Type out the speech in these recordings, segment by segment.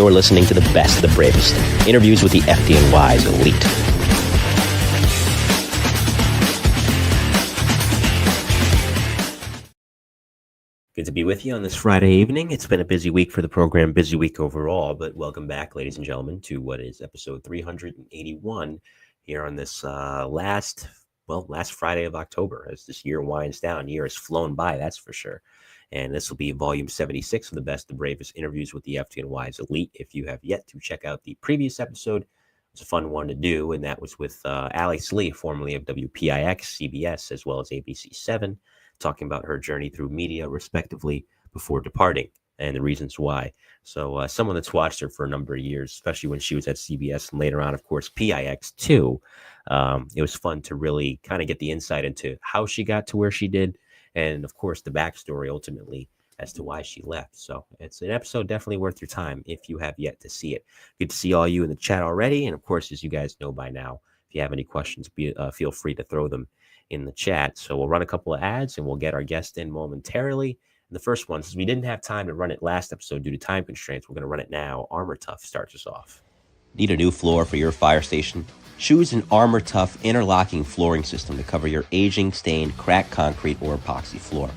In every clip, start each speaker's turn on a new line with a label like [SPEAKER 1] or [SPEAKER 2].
[SPEAKER 1] You're listening to the best, the bravest. Interviews with the FDNY's elite. Good to be with you on this Friday evening. It's been a busy week for the program, busy week overall, but welcome back, ladies and gentlemen, to what is episode 381 here on this last Friday of October. As this year winds down, year has flown by, that's for sure. And this will be volume 76 of the best, the bravest interviews with the FDNY's elite. If you have yet to check out the previous episode, it was a fun one to do, and that was with Alex Lee, formerly of WPIX, CBS, as well as ABC7, talking about her journey through media, respectively, before departing and the reasons why. So someone that's watched her for a number of years, especially when she was at CBS and later on, of course, PIX too, it was fun to really kind of get the insight into how she got to where she did, and of course, the backstory ultimately as to why she left. So it's an episode definitely worth your time if you have yet to see it. Good to see all you in the chat already. And of course, as you guys know by now, if you have any questions, feel free to throw them in the chat. So we'll run a couple of ads and we'll get our guest in momentarily. And the first one, since we didn't have time to run it last episode due to time constraints, we're going to run it now. Armor Tough starts us off. Need a new floor for your fire station? Choose an Armor Tough interlocking flooring system to cover your aging, stained, cracked concrete or epoxy floor.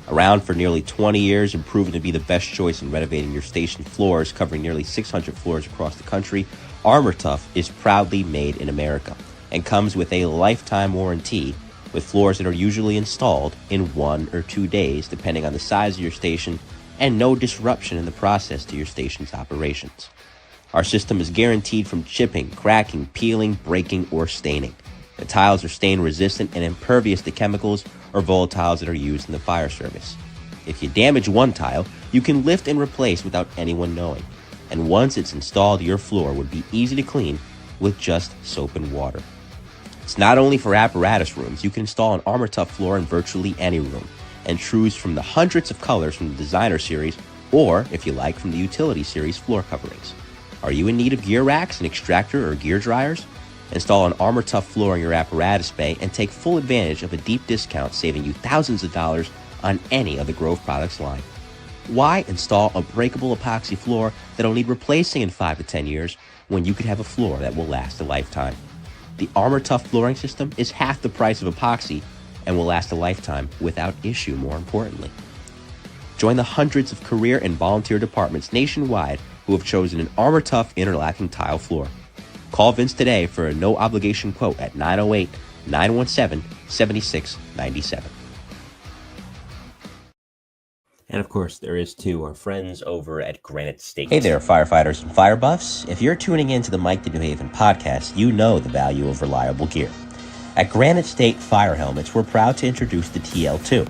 [SPEAKER 1] Around for nearly 20 years and proven to be the best choice in renovating your station floors, covering nearly 600 floors across the country, Armor Tough is proudly made in America and comes with a lifetime warranty, with floors that are usually installed in 1 or 2 days, depending on the size of your station, and no disruption in the process to your station's operations. Our system is guaranteed from chipping, cracking, peeling, breaking, or staining. The tiles are stain resistant and impervious to chemicals or volatiles that are used in the fire service. If you damage one tile, you can lift and replace without anyone knowing. And once it's installed, your floor would be easy to clean with just soap and water. It's not only for apparatus rooms. You can install an Armor Tough floor in virtually any room and choose from the hundreds of colors from the Designer Series or, if you like, from the Utility Series floor coverings. Are you in need of gear racks, an extractor, or gear dryers? Install an Armor Tough floor in your apparatus bay and take full advantage of a deep discount, saving you thousands of dollars on any of the Grove products line. Why install a breakable epoxy floor that'll need replacing in 5 to 10 years when you could have a floor that will last a lifetime? The Armor Tough flooring system is half the price of epoxy and will last a lifetime without issue, more importantly. Join the hundreds of career and volunteer departments nationwide who have chosen an Armor Tough interlocking tile floor. Call Vince today for a no-obligation quote at 908-917-7697. And of course, there is too our friends over at Granite State. Hey there, firefighters and fire buffs. If you're tuning into the Mike the New Haven podcast, you know the value of reliable gear. At Granite State Fire Helmets, we're proud to introduce the TL2,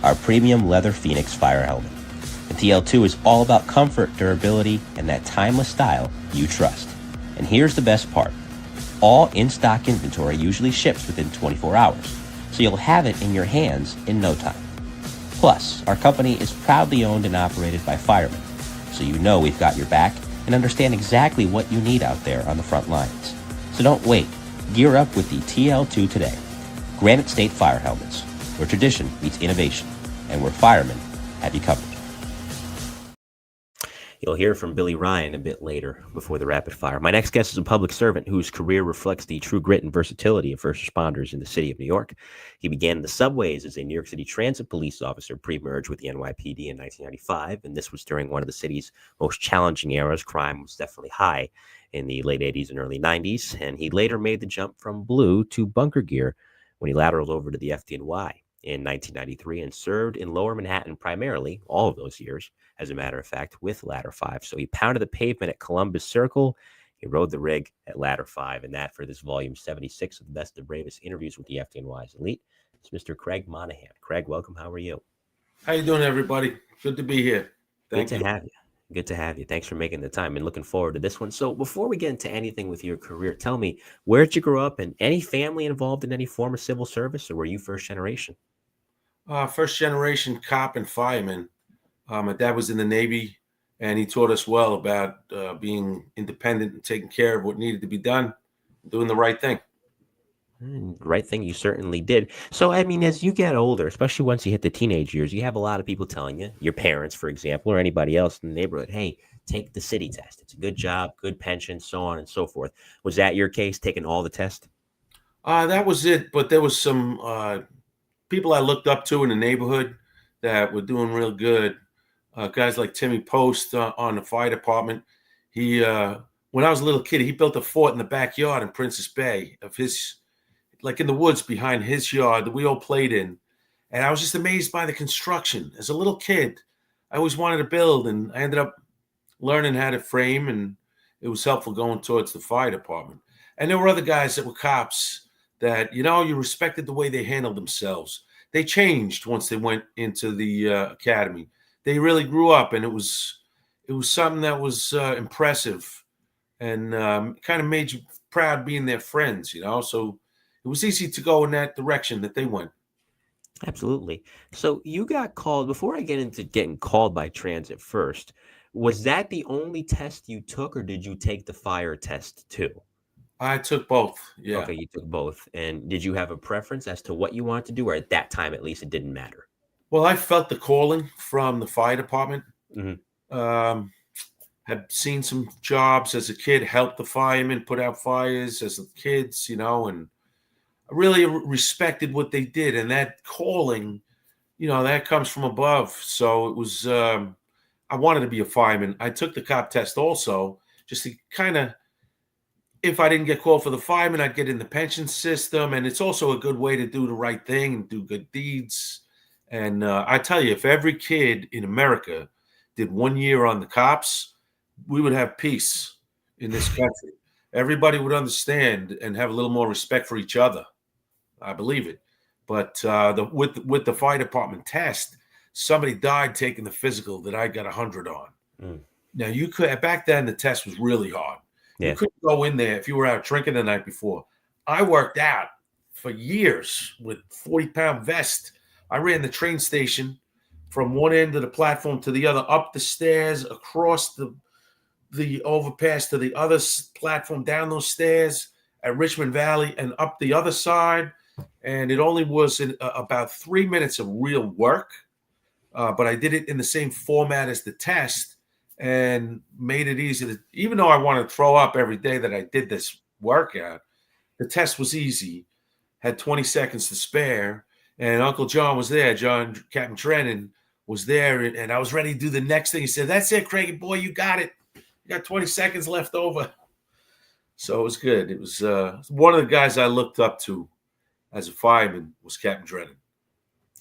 [SPEAKER 1] our premium leather Phoenix fire helmet. The TL2 is all about comfort, durability, and that timeless style you trust. And here's the best part. All in-stock inventory usually ships within 24 hours, so you'll have it in your hands in no time. Plus, our company is proudly owned and operated by firemen, so you know we've got your back and understand exactly what you need out there on the front lines. So don't wait. Gear up with the TL2 today. Granite State Fire Helmets, where tradition meets innovation, and where firemen have you covered. You'll hear from Billy Ryan a bit later before the rapid fire. My next guest is a public servant whose career reflects the true grit and versatility of first responders in the city of New York. He began in the subways as a New York City transit police officer pre-merge with the NYPD in 1995, and this was during one of the city's most challenging eras. Crime was definitely high in the late 80s and early 90s, and he later made the jump from blue to bunker gear when he lateraled over to the FDNY in 1993 and served in Lower Manhattan primarily, all of those years, as a matter of fact, with Ladder 5. So he pounded the pavement at Columbus Circle. He rode the rig at Ladder 5, and that for this volume 76 of the best and bravest interviews with the FDNY's elite. It's Mr. Craig Monahan. Craig, welcome. How are you?
[SPEAKER 2] How you doing, everybody? Good to be here.
[SPEAKER 1] Good to have you. Good to have you. Thanks for making the time and looking forward to this one. So before we get into anything with your career, tell me, where'd you grow up and any family involved in any form of civil service, or were you first generation?
[SPEAKER 2] First generation cop and fireman. My dad was in the Navy, and he taught us well about being independent and taking care of what needed to be done, doing the right thing.
[SPEAKER 1] Right thing, you certainly did. So, I mean, as you get older, especially once you hit the teenage years, you have a lot of people telling you, your parents, for example, or anybody else in the neighborhood, hey, take the city test. It's a good job, good pension, so on and so forth. Was that your case, taking all the tests?
[SPEAKER 2] That was it. But there was some people I looked up to in the neighborhood that were doing real good. Guys like Timmy Post on the fire department. He, when I was a little kid, he built a fort in the backyard in Princess Bay of his, like in the woods behind his yard that we all played in. And I was just amazed by the construction. As a little kid, I always wanted to build, and I ended up learning how to frame, and it was helpful going towards the fire department. And there were other guys that were cops that, you respected the way they handled themselves. They changed once they went into the academy. They really grew up, and it was something that was impressive, and kind of made you proud being their friends. So it was easy to go in that direction that they went.
[SPEAKER 1] Absolutely. So you got called, before I get into getting called by transit first, was that the only test you took, or did you take the fire test too?
[SPEAKER 2] I took both. Yeah.
[SPEAKER 1] Okay, you took both. And did you have a preference as to what you wanted to do, or at that time at least it didn't matter?
[SPEAKER 2] Well, I felt the calling from the fire department.
[SPEAKER 1] Hmm.
[SPEAKER 2] Um, had seen some jobs as a kid, helped the firemen put out fires as kids, and I really respected what they did. And that calling, that comes from above. So it was, I wanted to be a fireman. I took the cop test also, just to kind of, if I didn't get called for the fireman, I'd get in the pension system. And it's also a good way to do the right thing and do good deeds. And I tell you, if every kid in America did 1 year on the cops, we would have peace in this country. Everybody would understand and have a little more respect for each other. I believe it. But with the fire department test, somebody died taking the physical that I got 100 on.
[SPEAKER 1] Mm.
[SPEAKER 2] Now you could, back then the test was really hard. You
[SPEAKER 1] Yeah.
[SPEAKER 2] couldn't go in there if you were out drinking the night before. I worked out for years with 40-pound vest. I ran the train station from one end of the platform to the other, up the stairs, across the overpass to the other platform, down those stairs at Richmond Valley, and up the other side. And it only was about 3 minutes of real work, but I did it in the same format as the test and made it easy to, even though I wanted to throw up every day that I did this workout, the test was easy, had 20 seconds to spare, and Uncle John was there. Captain Drennan was there, and I was ready to do the next thing. He said, "That's it, Craigie boy, you got it. You got 20 seconds left over." So it was good. It was one of the guys I looked up to as a fireman was Captain Drennan.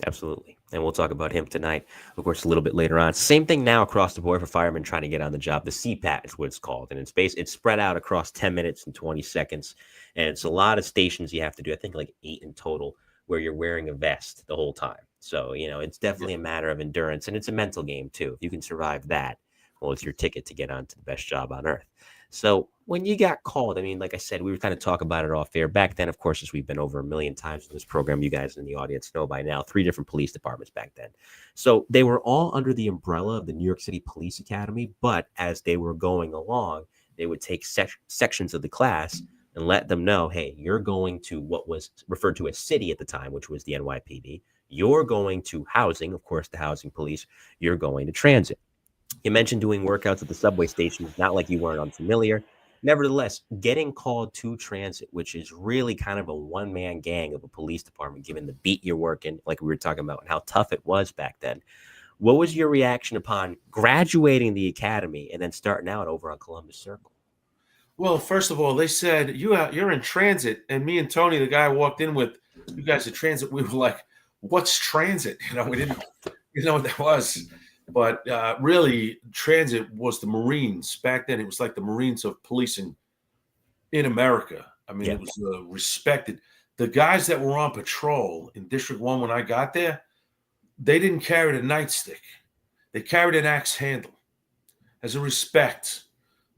[SPEAKER 1] Absolutely. And we'll talk about him tonight, of course, a little bit later on. Same thing now across the board for firemen trying to get on the job. The CPAT is what it's called. And it's spread out across 10 minutes and 20 seconds. And it's a lot of stations you have to do. I think like 8 in total, where you're wearing a vest the whole time. So, it's definitely a matter of endurance. And it's a mental game, too. If you can survive that, well, it's your ticket to get onto the best job on earth. So when you got called, I mean, like I said, we were kind of talking about it off air. Back then, of course, as we've been over a million times in this program, you guys in the audience know by now, 3 different police departments back then. So they were all under the umbrella of the New York City Police Academy. But as they were going along, they would take sections of the class and let them know, hey, you're going to what was referred to as city at the time, which was the NYPD. You're going to housing, of course, the housing police. You're going to transit. You mentioned doing workouts at the subway station. It's not like you weren't unfamiliar. Nevertheless, getting called to transit, which is really kind of a one-man gang of a police department, given the beat you're working, like we were talking about, and how tough it was back then. What was your reaction upon graduating the academy and then starting out over on Columbus Circle?
[SPEAKER 2] Well, first of all, they said you're in transit, and me and Tony, the guy I walked in with, you guys are transit. We were like, "What's transit?" We didn't know what that was. But really, transit was the Marines. Back then, it was like the Marines of policing in America. I mean,
[SPEAKER 1] Yeah.
[SPEAKER 2] it was respected. The guys that were on patrol in District 1 when I got there, they didn't carry the nightstick. They carried an axe handle as a respect.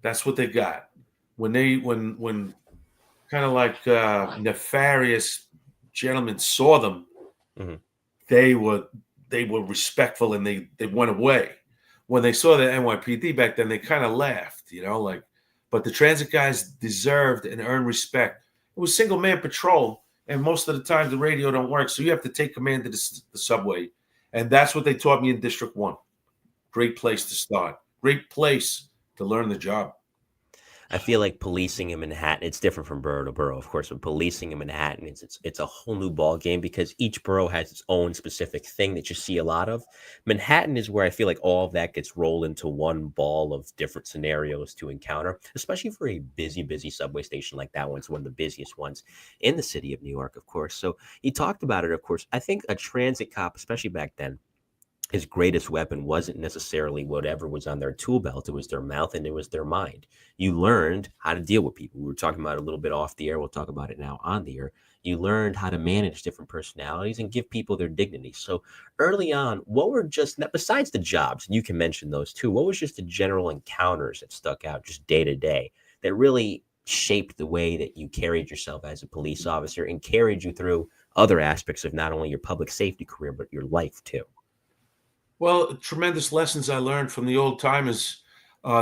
[SPEAKER 2] That's what they got. When kind of like nefarious gentlemen saw them,
[SPEAKER 1] Mm-hmm.
[SPEAKER 2] they were respectful, and they went away. When they saw the NYPD back then, they kind of laughed, but the transit guys deserved and earned respect. It was single man patrol, and most of the time the radio don't work, so you have to take command of the subway, and that's what they taught me in District 1. Great place to start. Great place to learn the job.
[SPEAKER 1] I feel like policing in Manhattan, it's different from borough to borough, of course, but policing in Manhattan, it's a whole new ball game because each borough has its own specific thing that you see a lot of. Manhattan is where I feel like all of that gets rolled into one ball of different scenarios to encounter, especially for a busy, busy subway station like that one. It's one of the busiest ones in the city of New York, of course. So you talked about it, of course. I think a transit cop, especially back then, his greatest weapon wasn't necessarily whatever was on their tool belt. It was their mouth and it was their mind. You learned how to deal with people. We were talking about it a little bit off the air. We'll talk about it now on the air. You learned how to manage different personalities and give people their dignity. So early on, what were just, besides the jobs, and you can mention those too, what was just the general encounters that stuck out just day to day that really shaped the way that you carried yourself as a police officer and carried you through other aspects of not only your public safety career, but your life too?
[SPEAKER 2] Well, tremendous lessons I learned from the old timers.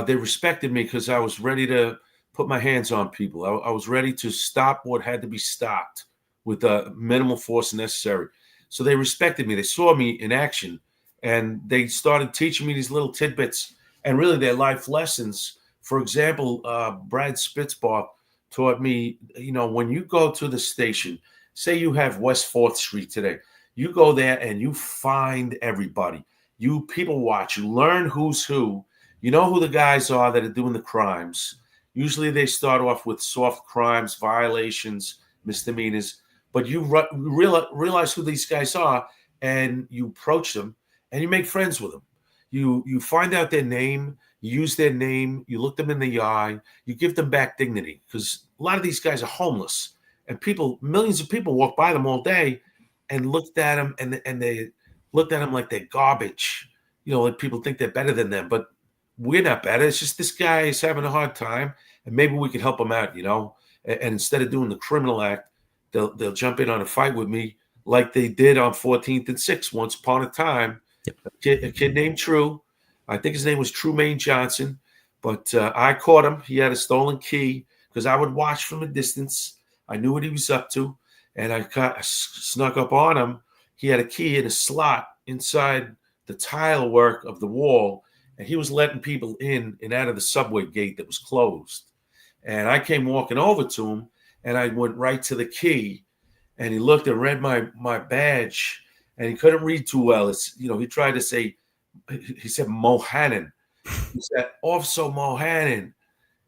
[SPEAKER 2] They respected me because I was ready to put my hands on people. I was ready to stop what had to be stopped with minimal force necessary. So they respected me. They saw me in action, and they started teaching me these little tidbits and really their life lessons. For example, Brad Spitzbar taught me, when you go to the station, say you have West 4th Street today, you go there and you find everybody. You people watch, you learn who's who. You know who the guys are that are doing the crimes. Usually they start off with soft crimes, violations, misdemeanors, but you realize who these guys are and you approach them and you make friends with them. You find out their name, you use their name, you look them in the eye, you give them back dignity because a lot of these guys are homeless and millions of people walk by them all day and looked at them and they looked at them like they're garbage. Like people think they're better than them, but we're not better. It's just this guy is having a hard time, and maybe we can help him out. And instead of doing the criminal act, they'll jump in on a fight with me like they did on 14th and 6th once upon a time.
[SPEAKER 1] Yep.
[SPEAKER 2] A kid named True. I think his name was Trumaine Johnson, but I caught him. He had a stolen key because I would watch from a distance. I knew what he was up to, and I snuck up on him. He had a key in a slot inside the tile work of the wall, and he was letting people in and out of the subway gate that was closed. And I came walking over to him, and I went right to the key, and he looked and read my badge, and he couldn't read too well. He tried to say, he said Monahan. He said, Officer Monahan.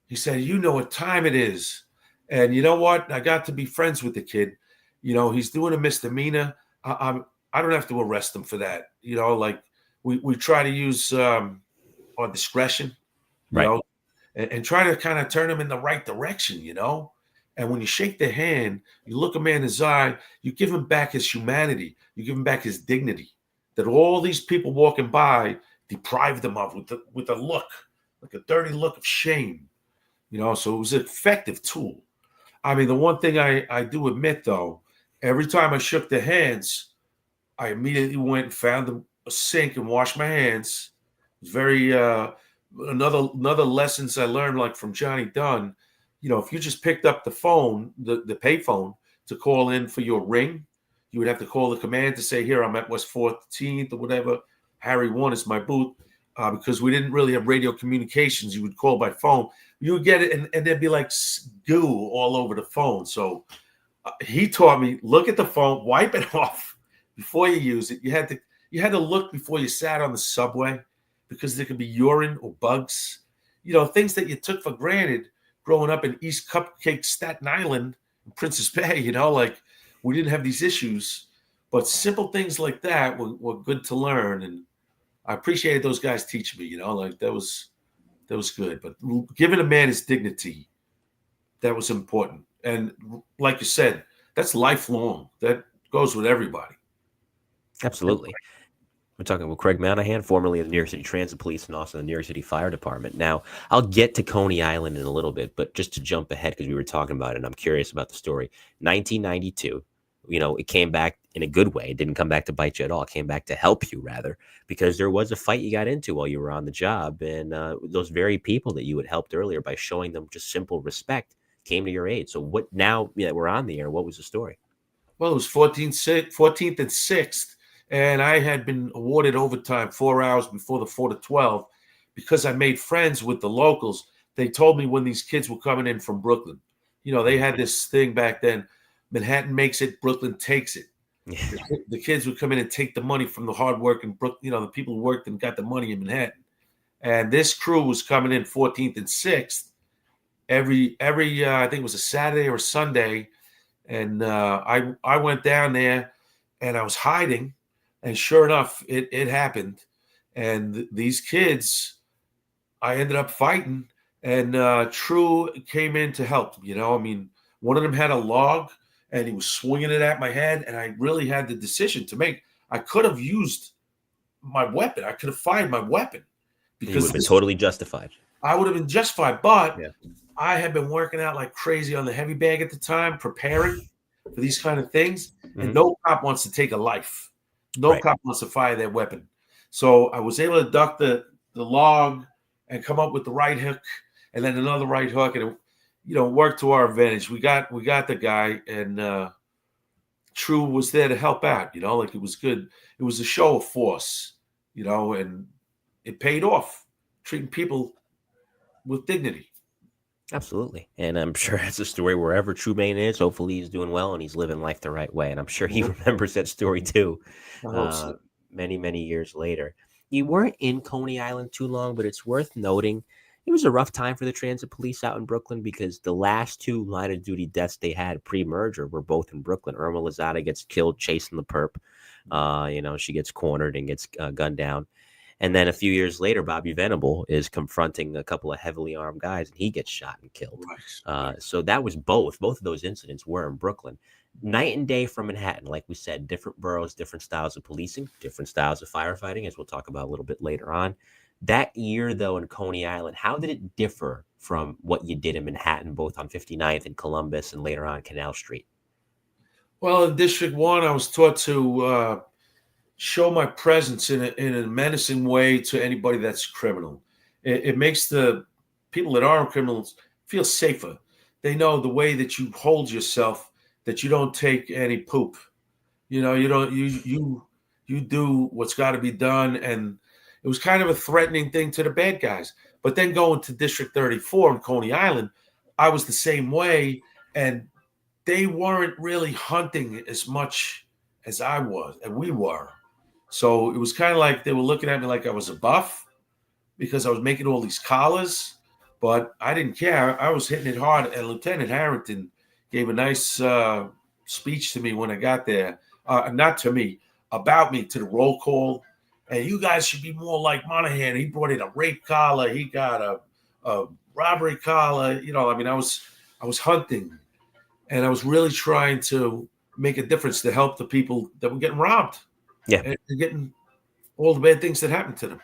[SPEAKER 2] He said, you know what time it is. And you know what? I got to be friends with the kid. He's doing a misdemeanor. I don't have to arrest him for that. Like we try to use our discretion,
[SPEAKER 1] Right.
[SPEAKER 2] and try to kind of turn him in the right direction, And when you shake their hand, you look a man in his eye, you give him back his humanity, you give him back his dignity that all these people walking by deprived them of with a look, like a dirty look of shame, So it was an effective tool. I mean, the one thing I do admit, though, every time I shook their hands, I immediately went and found a sink and washed my hands. It was very another lessons I learned, like from Johnny Dunn. If you just picked up the phone, the pay phone to call in for your ring, you would have to call the command to say, "Here, I'm at West 14th or whatever. Harry 1 is my booth." Because we didn't really have radio communications, you would call by phone. You would get it, and there'd be like goo all over the phone. So he taught me, look at the phone, wipe it off before you use it. You had to look before you sat on the subway because there could be urine or bugs, things that you took for granted growing up in East Cupcake, Staten Island, and Princess Bay. Like we didn't have these issues, but simple things like that were good to learn, and I appreciated those guys teaching me. Like that was good. But giving a man his dignity, that was important. And like you said, that's lifelong. That goes with everybody.
[SPEAKER 1] Absolutely. We're talking with Craig Monahan, formerly of the New York City Transit Police and also the New York City Fire Department. Now, I'll get to Coney Island in a little bit, but just to jump ahead, because we were talking about it, and I'm curious about the story. 1992, it came back in a good way. It didn't come back to bite you at all. It came back to help you, rather, because there was a fight you got into while you were on the job. And those very people that you had helped earlier by showing them just simple respect came to your aid. So what now that we're on the air, what was the story?
[SPEAKER 2] Well, it was 14th and 6th, and I had been awarded overtime 4 hours before the 4 to 12 because I made friends with the locals, they told me when these kids were coming in from Brooklyn. They had this thing back then: Manhattan makes it, Brooklyn takes it.
[SPEAKER 1] Yeah.
[SPEAKER 2] The kids would come in and take the money from the hard working the people who worked and got the money in Manhattan. And this crew was coming in 14th and 6th every I think it was a Saturday or a Sunday, and I went down there and I was hiding, and sure enough, it happened, and these kids, I ended up fighting, and True came in to help. I mean, one of them had a log, and he was swinging it at my head, and I really had the decision to make. I could have used my weapon. I could have fired my weapon
[SPEAKER 1] You would
[SPEAKER 2] because
[SPEAKER 1] have been totally justified.
[SPEAKER 2] I would have been justified, but
[SPEAKER 1] Yeah.
[SPEAKER 2] I had been working out like crazy on the heavy bag at the time, preparing for these kind of things. And
[SPEAKER 1] Mhm.
[SPEAKER 2] no cop wants to take a life. No
[SPEAKER 1] Right.
[SPEAKER 2] cop wants to fire their weapon. So I was able to duck the log and come up with the right hook, and then another right hook, and it worked to our advantage. We got the guy, and True was there to help out. Like it was good. It was a show of force. And it paid off. Treating people with dignity.
[SPEAKER 1] Absolutely. And I'm sure that's a story wherever Trumaine is. Hopefully he's doing well and he's living life the right way. And I'm sure he remembers that story too,
[SPEAKER 2] I hope
[SPEAKER 1] uh,
[SPEAKER 2] so.
[SPEAKER 1] many, many years later. You weren't in Coney Island too long, but it's worth noting it was a rough time for the transit police out in Brooklyn because the last two line of duty deaths they had pre-merger were both in Brooklyn. Irma Lozada gets killed chasing the perp. She gets cornered and gets gunned down. And then a few years later, Bobby Venable is confronting a couple of heavily armed guys, and he gets shot and killed.
[SPEAKER 2] Right.
[SPEAKER 1] So that was both. Both of those incidents were in Brooklyn. Night and day from Manhattan, like we said, different boroughs, different styles of policing, different styles of firefighting, as we'll talk about a little bit later on. That year, though, in Coney Island, how did it differ from what you did in Manhattan, both on 59th and Columbus and later on Canal Street?
[SPEAKER 2] Well, in District 1, I was taught to show my presence in a menacing way to anybody that's criminal. It makes the people that aren't criminals feel safer. They know the way that you hold yourself, that you don't take any poop. You don't you do what's got to be done, and it was kind of a threatening thing to the bad guys. But then going to District 34 in Coney Island, I was the same way, and they weren't really hunting as much as I was, and we were. So it was kind of like they were looking at me like I was a buff because I was making all these collars, but I didn't care. I was hitting it hard. And Lieutenant Harrington gave a nice speech to me when I got there. Not to me, about me, to the roll call. And you guys should be more like Monahan. He brought in a rape collar. He got a robbery collar. I was hunting, and I was really trying to make a difference to help the people that were getting robbed
[SPEAKER 1] Yeah.
[SPEAKER 2] and getting all the bad things that happened to them.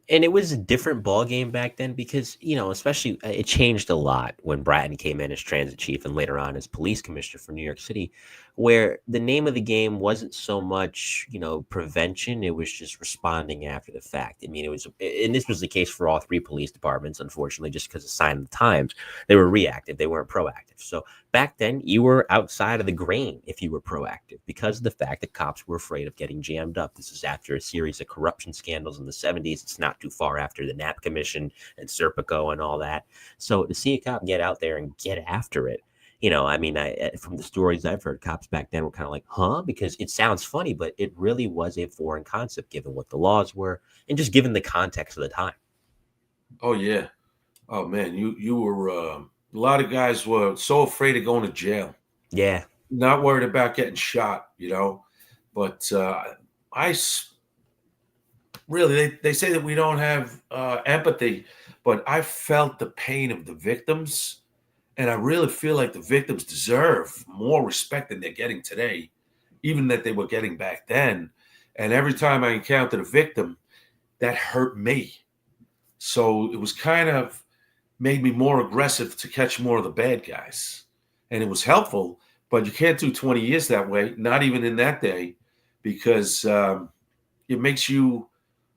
[SPEAKER 1] And it was a different ball game back then because, especially it changed a lot when Bratton came in as transit chief and later on as police commissioner for New York City, where the name of the game wasn't so much, prevention. It was just responding after the fact. I mean, and this was the case for all three police departments, unfortunately, just because of sign of the times. They were reactive. They weren't proactive. So back then, you were outside of the grain if you were proactive because of the fact that cops were afraid of getting jammed up. This is after a series of corruption scandals in the 70s. It's not too far after the Knapp Commission and Serpico and all that. So to see a cop get out there and get after it, from the stories I've heard, cops back then were kind of like, huh? Because it sounds funny, but it really was a foreign concept given what the laws were and just given the context of the time.
[SPEAKER 2] Oh yeah. Oh man, you were a lot of guys were so afraid of going to jail,
[SPEAKER 1] Yeah.
[SPEAKER 2] not worried about getting shot, But really, they say that we don't have empathy, but I felt the pain of the victims, and I really feel like the victims deserve more respect than they're getting today, even that they were getting back then. And every time I encountered a victim, that hurt me. So it was kind of made me more aggressive to catch more of the bad guys. And it was helpful, but you can't do 20 years that way, not even in that day, because it makes you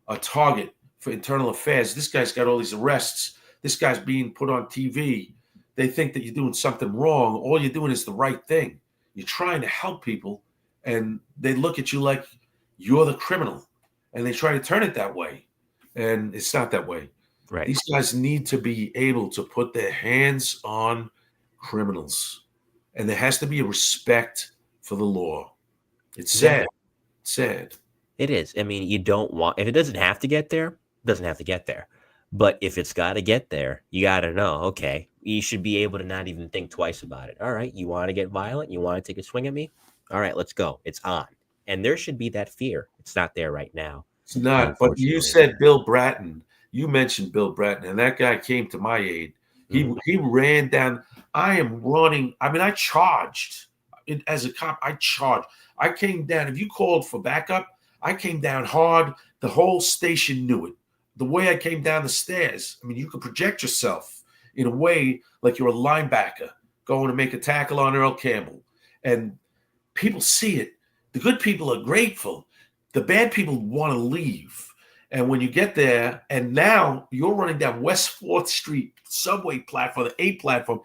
[SPEAKER 2] a target for internal affairs. This guy's got all these arrests. This guy's being put on TV. They think that you're doing something wrong. All you're doing is the right thing. You're trying to help people, and they look at you like you're the criminal, and they try to turn it that way. And it's not that way.
[SPEAKER 1] Right.
[SPEAKER 2] These guys need to be able to put their hands on criminals, and there has to be a respect for the law. It's sad.
[SPEAKER 1] Exactly.
[SPEAKER 2] Sad.
[SPEAKER 1] It is. I mean, you don't want, if it doesn't have to get there, it doesn't have to get there. But if it's got to get there, you got to know, okay, you should be able to not even think twice about it. All right, you want to get violent? You want to take a swing at me? All right, let's go. It's on. And there should be that fear. It's not there right now,
[SPEAKER 2] It's not. But you
[SPEAKER 1] unfortunately.
[SPEAKER 2] said Bill Bratton. You mentioned Bill Bratton, and that guy came to my aid.
[SPEAKER 1] Mm-hmm.
[SPEAKER 2] He ran down. I am running. I mean, I charged as a cop. I charged. I came down. If you called for backup, I came down hard. The whole station knew it. The way I came down the stairs. I mean, you could project yourself in a way like you're a linebacker going to make a tackle on Earl Campbell, and people see it. The good people are grateful. The bad people want to leave. And when you get there, and now you're running down West 4th Street subway platform, the A platform,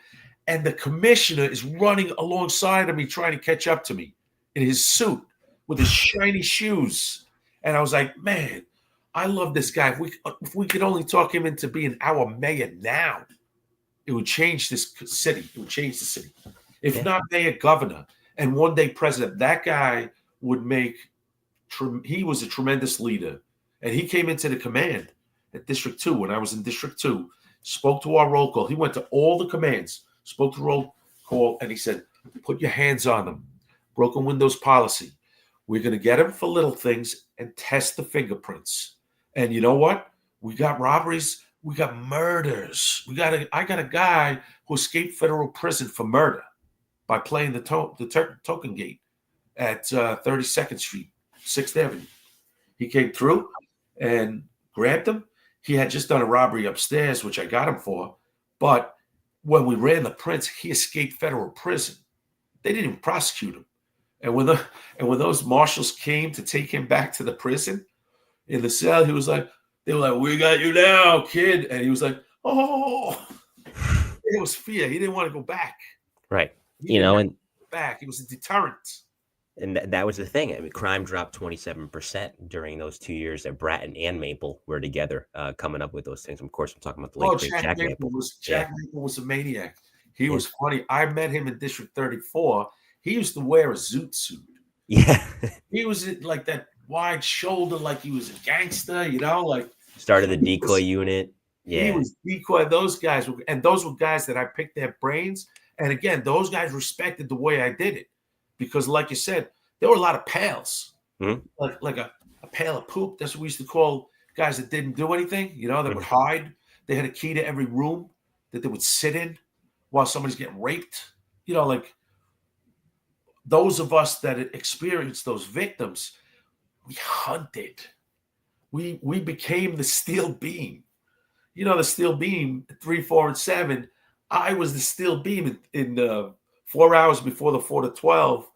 [SPEAKER 2] and the commissioner is running alongside of me trying to catch up to me in his suit with his shiny shoes. And I was like, man, I love this guy. If we could only talk him into being our mayor now, it would change this city. It would change the city. If not mayor, governor, and one day president, that guy would make. He was a tremendous leader, and he came into the command at District 2 when I was in District 2, spoke to our roll call. He went to all the commands, spoke to roll call, and he said, put your hands on them. Broken windows policy. We're going to get them for little things and test the fingerprints. And you know what? We got robberies. We got murders. I got a guy who escaped federal prison for murder by playing the token gate at 32nd Street, 6th Avenue. He came through and grabbed him. He had just done a robbery upstairs, which I got him for. But when we ran the prints, he escaped federal prison. They didn't even prosecute him. And when those marshals came to take him back to the prison in the cell, he was like, they were like, we got you now, kid. And he was like, oh, it was fear. He didn't want to go back.
[SPEAKER 1] Right.
[SPEAKER 2] He and back. It was a deterrent.
[SPEAKER 1] And that was the thing. I mean, crime dropped 27% during those 2 years that Bratton and Maple were together coming up with those things. Of course, I'm talking about the late great Jack Maple.
[SPEAKER 2] Maple was a maniac. He was funny. I met him in District 34. He used to wear a zoot suit.
[SPEAKER 1] Yeah.
[SPEAKER 2] He was like that wide shoulder, like he was a gangster, like
[SPEAKER 1] started the decoy unit. Yeah.
[SPEAKER 2] He was decoy. Those guys those were guys that I picked their brains. And again, those guys respected the way I did it. Because, like you said, there were a lot of pails, like a pail of poop. That's what we used to call guys that didn't do anything, that would hide. They had a key to every room that they would sit in while somebody's getting raped. Like those of us that experienced those victims, we hunted. We became the steel beam. The steel beam, 3, 4, and 7. I was the steel beam in 4 hours before the 4 to 12.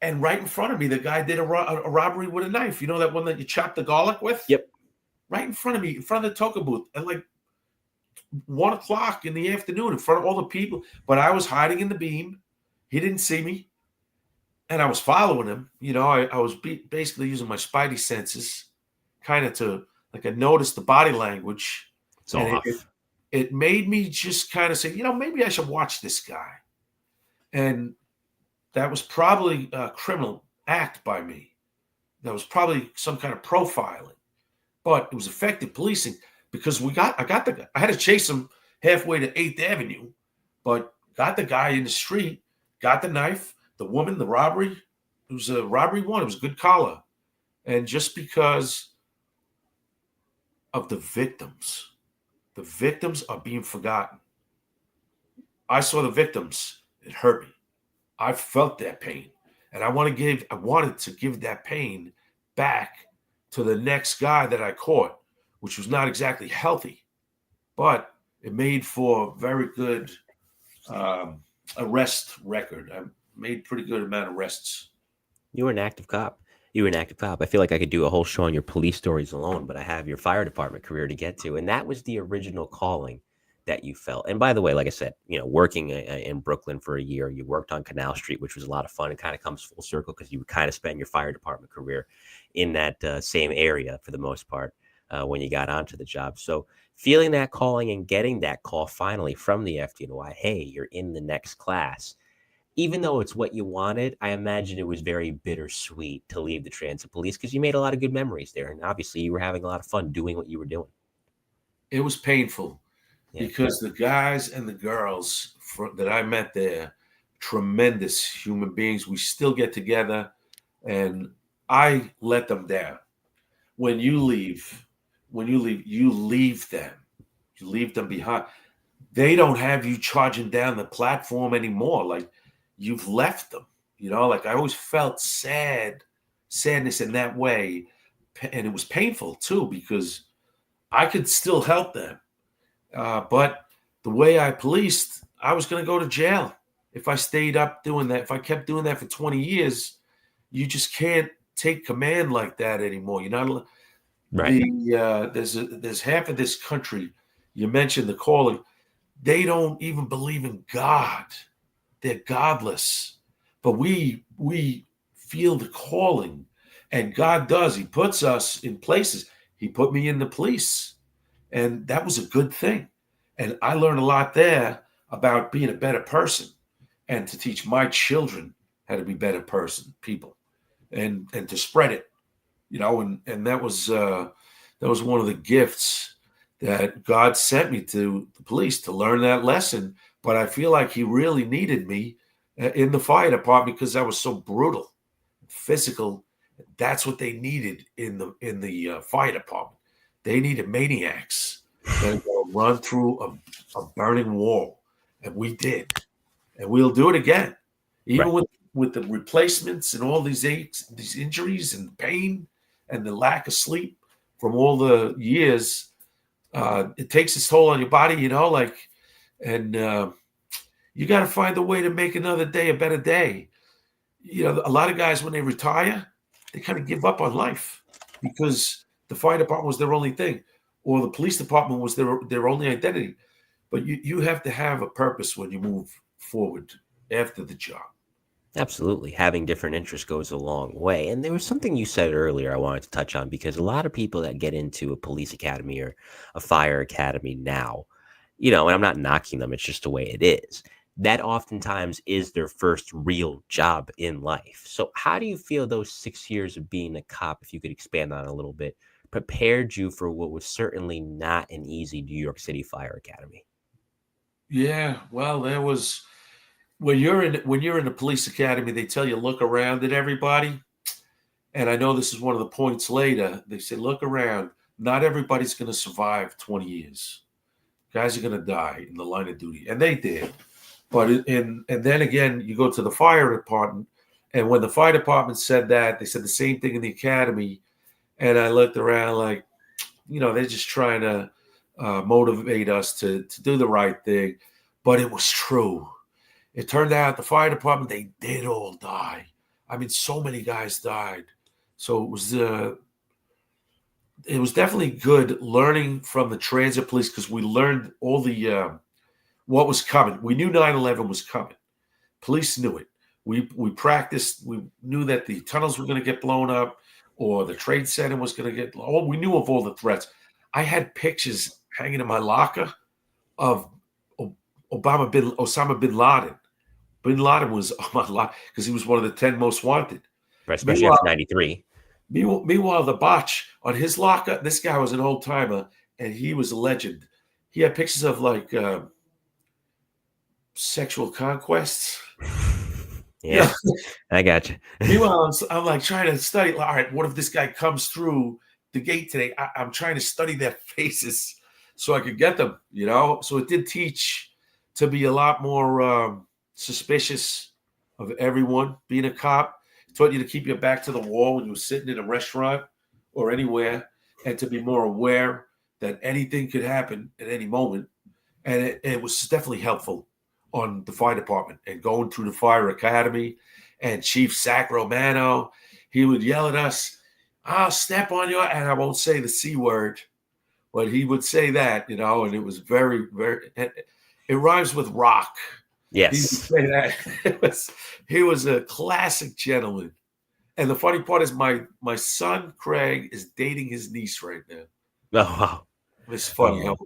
[SPEAKER 2] And right in front of me, the guy did a robbery with a knife. You know that one that you chop the garlic with?
[SPEAKER 1] Yep.
[SPEAKER 2] Right in front of me, in front of the token booth at like 1 o'clock in the afternoon in front of all the people. But I was hiding in the beam. He didn't see me. And I was following him. I was basically using my spidey senses kind of to, like, I noticed the body language.
[SPEAKER 1] It's off.
[SPEAKER 2] It made me just kind of say, maybe I should watch this guy. And that was probably a criminal act by me. That was probably some kind of profiling. But it was effective policing because I got the guy. I had to chase him halfway to 8th Avenue, but got the guy in the street, got the knife, the woman, the robbery. It was a robbery one. It was a good collar. And just because of the victims are being forgotten. I saw the victims. It hurt me. I felt that pain. And I wanted to give that pain back to the next guy that I caught, which was not exactly healthy, but it made for a very good arrest record. I made pretty good amount of arrests.
[SPEAKER 1] You were an active cop. I feel like I could do a whole show on your police stories alone, but I have your fire department career to get to. And that was the original calling that you felt. And by the way, like I said, working in Brooklyn for a year, you worked on Canal Street, which was a lot of fun. It kind of comes full circle because you kind of spent your fire department career in that same area for the most part. when you got onto the job. So feeling that calling and getting that call finally from the FDNY, hey, you're in the next class. Even though it's what you wanted, I imagine it was very bittersweet to leave the transit police because you made a lot of good memories there. And obviously you were having a lot of fun doing what you were doing.
[SPEAKER 2] It was painful
[SPEAKER 1] Yeah.
[SPEAKER 2] because the guys and the girls that I met there, tremendous human beings. We still get together, and I let them down. When you leave, you leave them. You leave them behind. They don't have you charging down the platform anymore. Like you've left them. Like I always felt sadness in that way. And it was painful too, because I could still help them. But the way I policed, I was going to go to jail if I stayed up doing that. If I kept doing that for 20 years, you just can't take command like that anymore. You're not
[SPEAKER 1] Right.
[SPEAKER 2] there's half of this country. You mentioned the calling. They don't even believe in God. They're godless. But we feel the calling, and God does. He puts us in places. He put me in the police, and that was a good thing. And I learned a lot there about being a better person, and to teach my children how to be better people, and to spread it. And that was one of the gifts that God sent me to the police, to learn that lesson. But I feel like He really needed me in the fire department because I was so brutal, physical. That's what they needed in the fire department. They needed maniacs that are going to run through a burning wall, and we did, and we'll do it again, even
[SPEAKER 1] Right.
[SPEAKER 2] with the replacements and all these aches, these injuries and pain, and the lack of sleep from all the years. It takes its toll on your body, and you got to find a way to make another day a better day. A lot of guys, when they retire, they kind of give up on life because the fire department was their only thing, or the police department was their only identity. But you have to have a purpose when you move forward after the job.
[SPEAKER 1] Absolutely. Having different interests goes a long way. And there was something you said earlier I wanted to touch on because a lot of people that get into a police academy or a fire academy now, and I'm not knocking them, it's just the way it is. That oftentimes is their first real job in life. So, how do you feel those 6 years of being a cop, if you could expand on it a little bit, prepared you for what was certainly not an easy New York City Fire Academy?
[SPEAKER 2] Yeah, well, there was when you're in the police academy, they tell you look around at everybody. And I know this is one of the points later. They say look around. Not everybody's going to survive 20 years. Guys are going to die in the line of duty, and they did. But and then again, you go to the fire department, and when the fire department said that, they said the same thing in the academy. And I looked around like, they're just trying to motivate us to do the right thing. But it was true. It turned out the fire department, they did all die. I mean, so many guys died. So it was definitely good learning from the transit police because we learned all the what was coming. We knew 9/11 was coming. Police knew it. We practiced. We knew that the tunnels were going to get blown up, or the trade center was going to get. We knew of all the threats. I had pictures hanging in my locker of Osama bin Laden. Bin Laden was on my lot because he was one of the 10 most wanted.
[SPEAKER 1] Especially
[SPEAKER 2] Meanwhile,
[SPEAKER 1] after 93.
[SPEAKER 2] meanwhile, the botch on his locker, this guy was an old timer and he was a legend. He had pictures of like sexual conquests.
[SPEAKER 1] Yeah, I got you.
[SPEAKER 2] Meanwhile, I'm like trying to study. All right, what if this guy comes through the gate today? I'm trying to study their faces so I could get them. So it did teach to be a lot more suspicious of everyone. Being a cop, it taught you to keep your back to the wall when you were sitting in a restaurant or anywhere, and to be more aware that anything could happen at any moment. And it was definitely helpful on the fire department and going through the fire academy. And Chief Sacramento, he would yell at us, I'll step on you. And I won't say the C word, but he would say that, and it was very, very, it rhymes with rock. He would
[SPEAKER 1] Yes.
[SPEAKER 2] say that. He was a classic gentleman. And the funny part is my son, Craig, is dating his niece right now.
[SPEAKER 1] Oh, wow.
[SPEAKER 2] It's funny
[SPEAKER 1] Oh,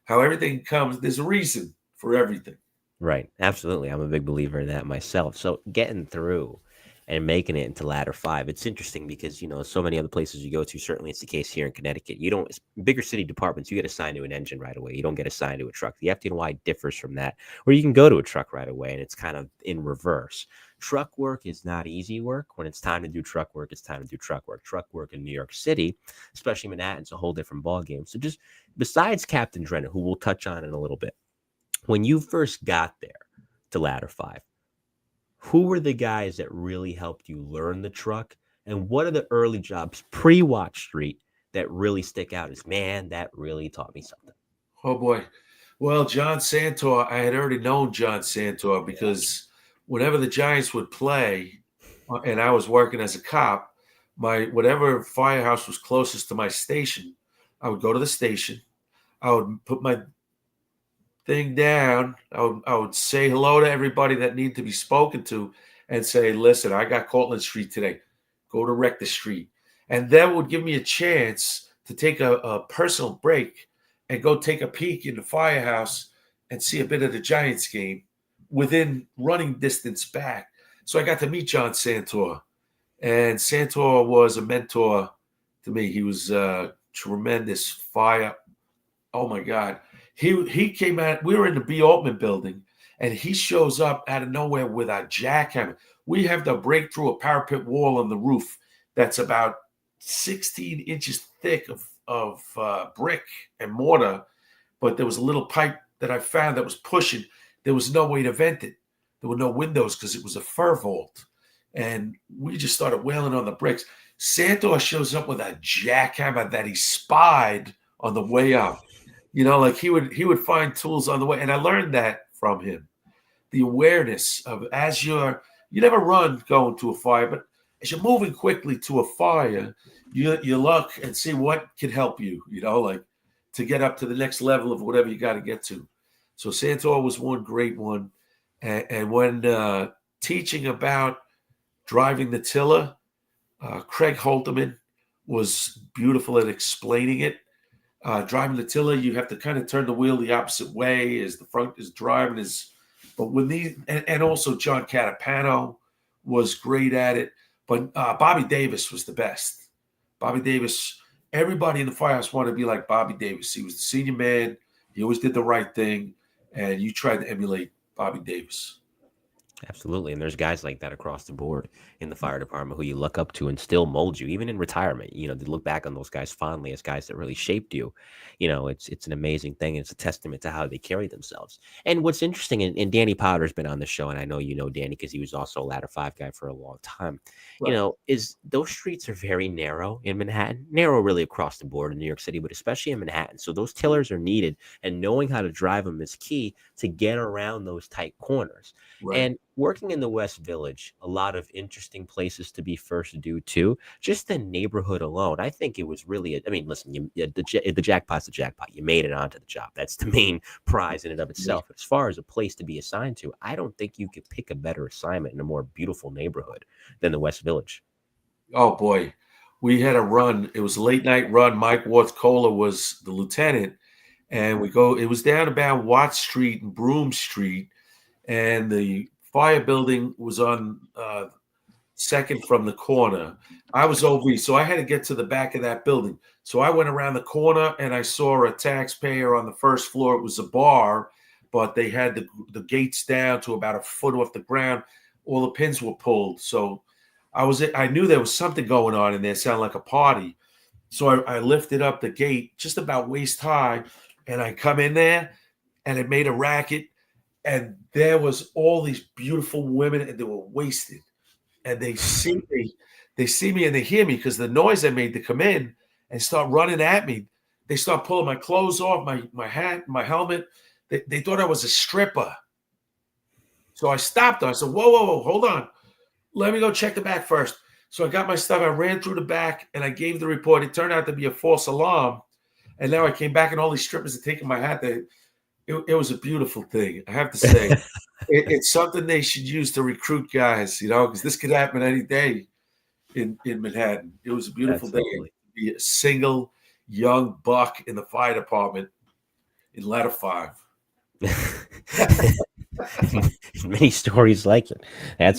[SPEAKER 2] how everything comes. There's a reason for everything.
[SPEAKER 1] right. Absolutely. I'm a big believer in that myself. So getting through and making it into ladder five, it's interesting because, so many other places you go to, certainly it's the case here in Connecticut. You don't, bigger city departments, you get assigned to an engine right away. You don't get assigned to a truck. The FDNY differs from that, where you can go to a truck right away and it's kind of in reverse. Truck work is not easy work. When it's time to do truck work, it's time to do truck work. Truck work in New York City, especially Manhattan's a whole different ballgame. So just besides Captain Drennan, who we'll touch on in a little bit, when you first got there to ladder five, who were the guys that really helped you learn the truck? And what are the early jobs pre Watch Street that really stick out as, man, that really taught me something?
[SPEAKER 2] Oh boy. Well, John Santore, I had already known John Santore because whenever the Giants would play, and I was working as a cop, my whatever firehouse was closest to my station, I would go to the station. I would put my thing down. I would say hello to everybody that needed to be spoken to, and say, "Listen, I got Cortlandt Street today. Go to Rector Street," and that would give me a chance to take a personal break and go take a peek in the firehouse and see a bit of the Giants game within running distance back. So I got to meet John Santore, and Santore was a mentor to me. He was a tremendous fire. Oh my God. He came out, we were in the B. Altman building, and he shows up out of nowhere with a jackhammer. We have to break through a parapet wall on the roof that's about 16 inches thick of brick and mortar, but there was a little pipe that I found that was pushing. There was no way to vent it. There were no windows because it was a fur vault. And we just started wailing on the bricks. Santor shows up with a jackhammer that he spied on the way up. Like he would find tools on the way, and I learned that from him. The awareness of as you never run going to a fire, but as you're moving quickly to a fire, you look and see what can help you. Like to get up to the next level of whatever you got to get to. So Santor was one great one, and when teaching about driving the tiller, Craig Holterman was beautiful at explaining it. Driving the tiller, you have to kind of turn the wheel the opposite way as the front is driving. But when these, and also John Catapano was great at it. But Bobby Davis was the best. Bobby Davis, everybody in the firehouse wanted to be like Bobby Davis. He was the senior man. He always did the right thing, and you tried to emulate Bobby Davis.
[SPEAKER 1] Absolutely. And there's guys like that across the board in the fire department who you look up to and still mold you, even in retirement. They look back on those guys fondly as guys that really shaped you. It's an amazing thing. It's a testament to how they carry themselves. And what's interesting, and Danny Powder's been on the show, and I know you know Danny because he was also a ladder five guy for a long time,
[SPEAKER 2] Right.
[SPEAKER 1] is those streets are very narrow in Manhattan, narrow really across the board in New York City, but especially in Manhattan. So those tillers are needed, and knowing how to drive them is key to get around those tight corners.
[SPEAKER 2] Right.
[SPEAKER 1] And working in the West Village, a lot of interesting places to be first due to. Just the neighborhood alone, I think it was really. I mean, listen, the jackpot's the jackpot. You made it onto the job. That's the main prize in and of
[SPEAKER 2] Yeah.
[SPEAKER 1] itself. But as far as a place to be assigned to, I don't think you could pick a better assignment in a more beautiful neighborhood than the West Village.
[SPEAKER 2] Oh boy, we had a run. It was a late night run. Mike Warchola was the lieutenant, and we go. It was down about Watt Street and Broome Street, and the fire building was on second from the corner. I was over, so I had to get to the back of that building. So I went around the corner and I saw a taxpayer on the first floor. It was a bar, but they had the gates down to about a foot off the ground. All the pins were pulled. So I knew there was something going on in there. It sounded like a party. So I lifted up the gate just about waist high, and I come in there, and it made a racket. And there was all these beautiful women, and they were wasted. And they see me, and they hear me because the noise I made to come in and start running at me. They start pulling my clothes off, my hat, my helmet. They thought I was a stripper. So I stopped them. I said, "Whoa, whoa, whoa, hold on. Let me go check the back first." So I got my stuff. I ran through the back and I gave the report. It turned out to be a false alarm. And now I came back and all these strippers had taken my hat. It was a beautiful thing. I have to say, it's something they should use to recruit guys, because this could happen any day in Manhattan. It was a beautiful day.
[SPEAKER 1] Absolutely.
[SPEAKER 2] Be single. young buck in the fire department in ladder 5.
[SPEAKER 1] Many stories like it.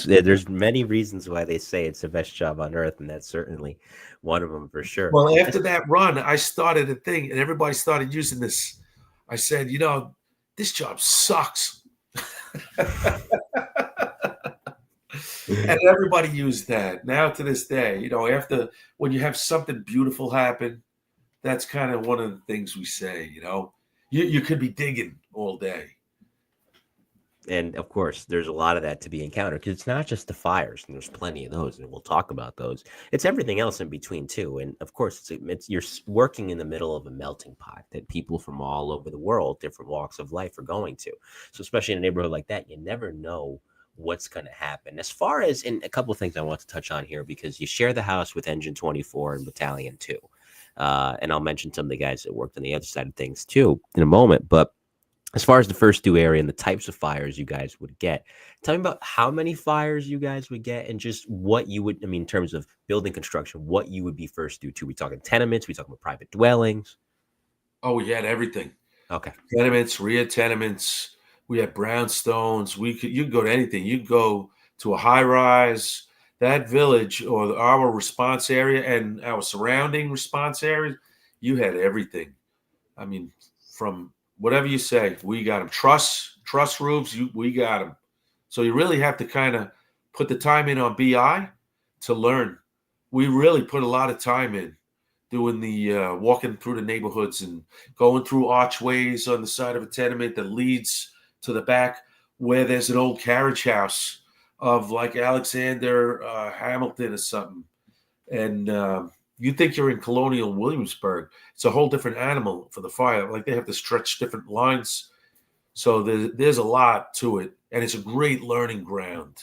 [SPEAKER 1] There's many reasons why they say it's the best job on earth, and that's certainly one of them for sure.
[SPEAKER 2] Well, after that run, I started a thing, and everybody started using this. I said, this job sucks. And everybody used that. Now to this day, after when you have something beautiful happen, that's kind of one of the things we say. You could be digging all day.
[SPEAKER 1] And of course, there's a lot of that to be encountered because it's not just the fires, and there's plenty of those, and we'll talk about those. It's everything else in between too. And of course, it's you're working in the middle of a melting pot that people from all over the world, different walks of life, are going to. So especially in a neighborhood like that, you never know what's going to happen. As far as in a couple of things I want to touch on here, because you share the house with Engine 24 and Battalion 2. And I'll mention some of the guys that worked on the other side of things too in a moment, but as far as the first due area and the types of fires you guys would get, tell me about how many fires you guys would get and just what you would, in terms of building construction, what you would be first due to. We talking tenements? We talking about private dwellings?
[SPEAKER 2] Oh, we had everything.
[SPEAKER 1] Okay.
[SPEAKER 2] Tenements, rear tenements. We had brownstones. You could go to anything. You go to a high rise. That village or our response area and our surrounding response area, you had everything. I mean, from whatever you say, we got them. Truss roofs, we got them. So you really have to kind of put the time in on BI to learn. We really put a lot of time in doing the walking through the neighborhoods and going through archways on the side of a tenement that leads to the back where there's an old carriage house of like Alexander Hamilton or something. And you think you're in colonial Williamsburg. It's a whole different animal for the fire. Like they have to stretch different lines. So there's a lot to it. And it's a great learning ground.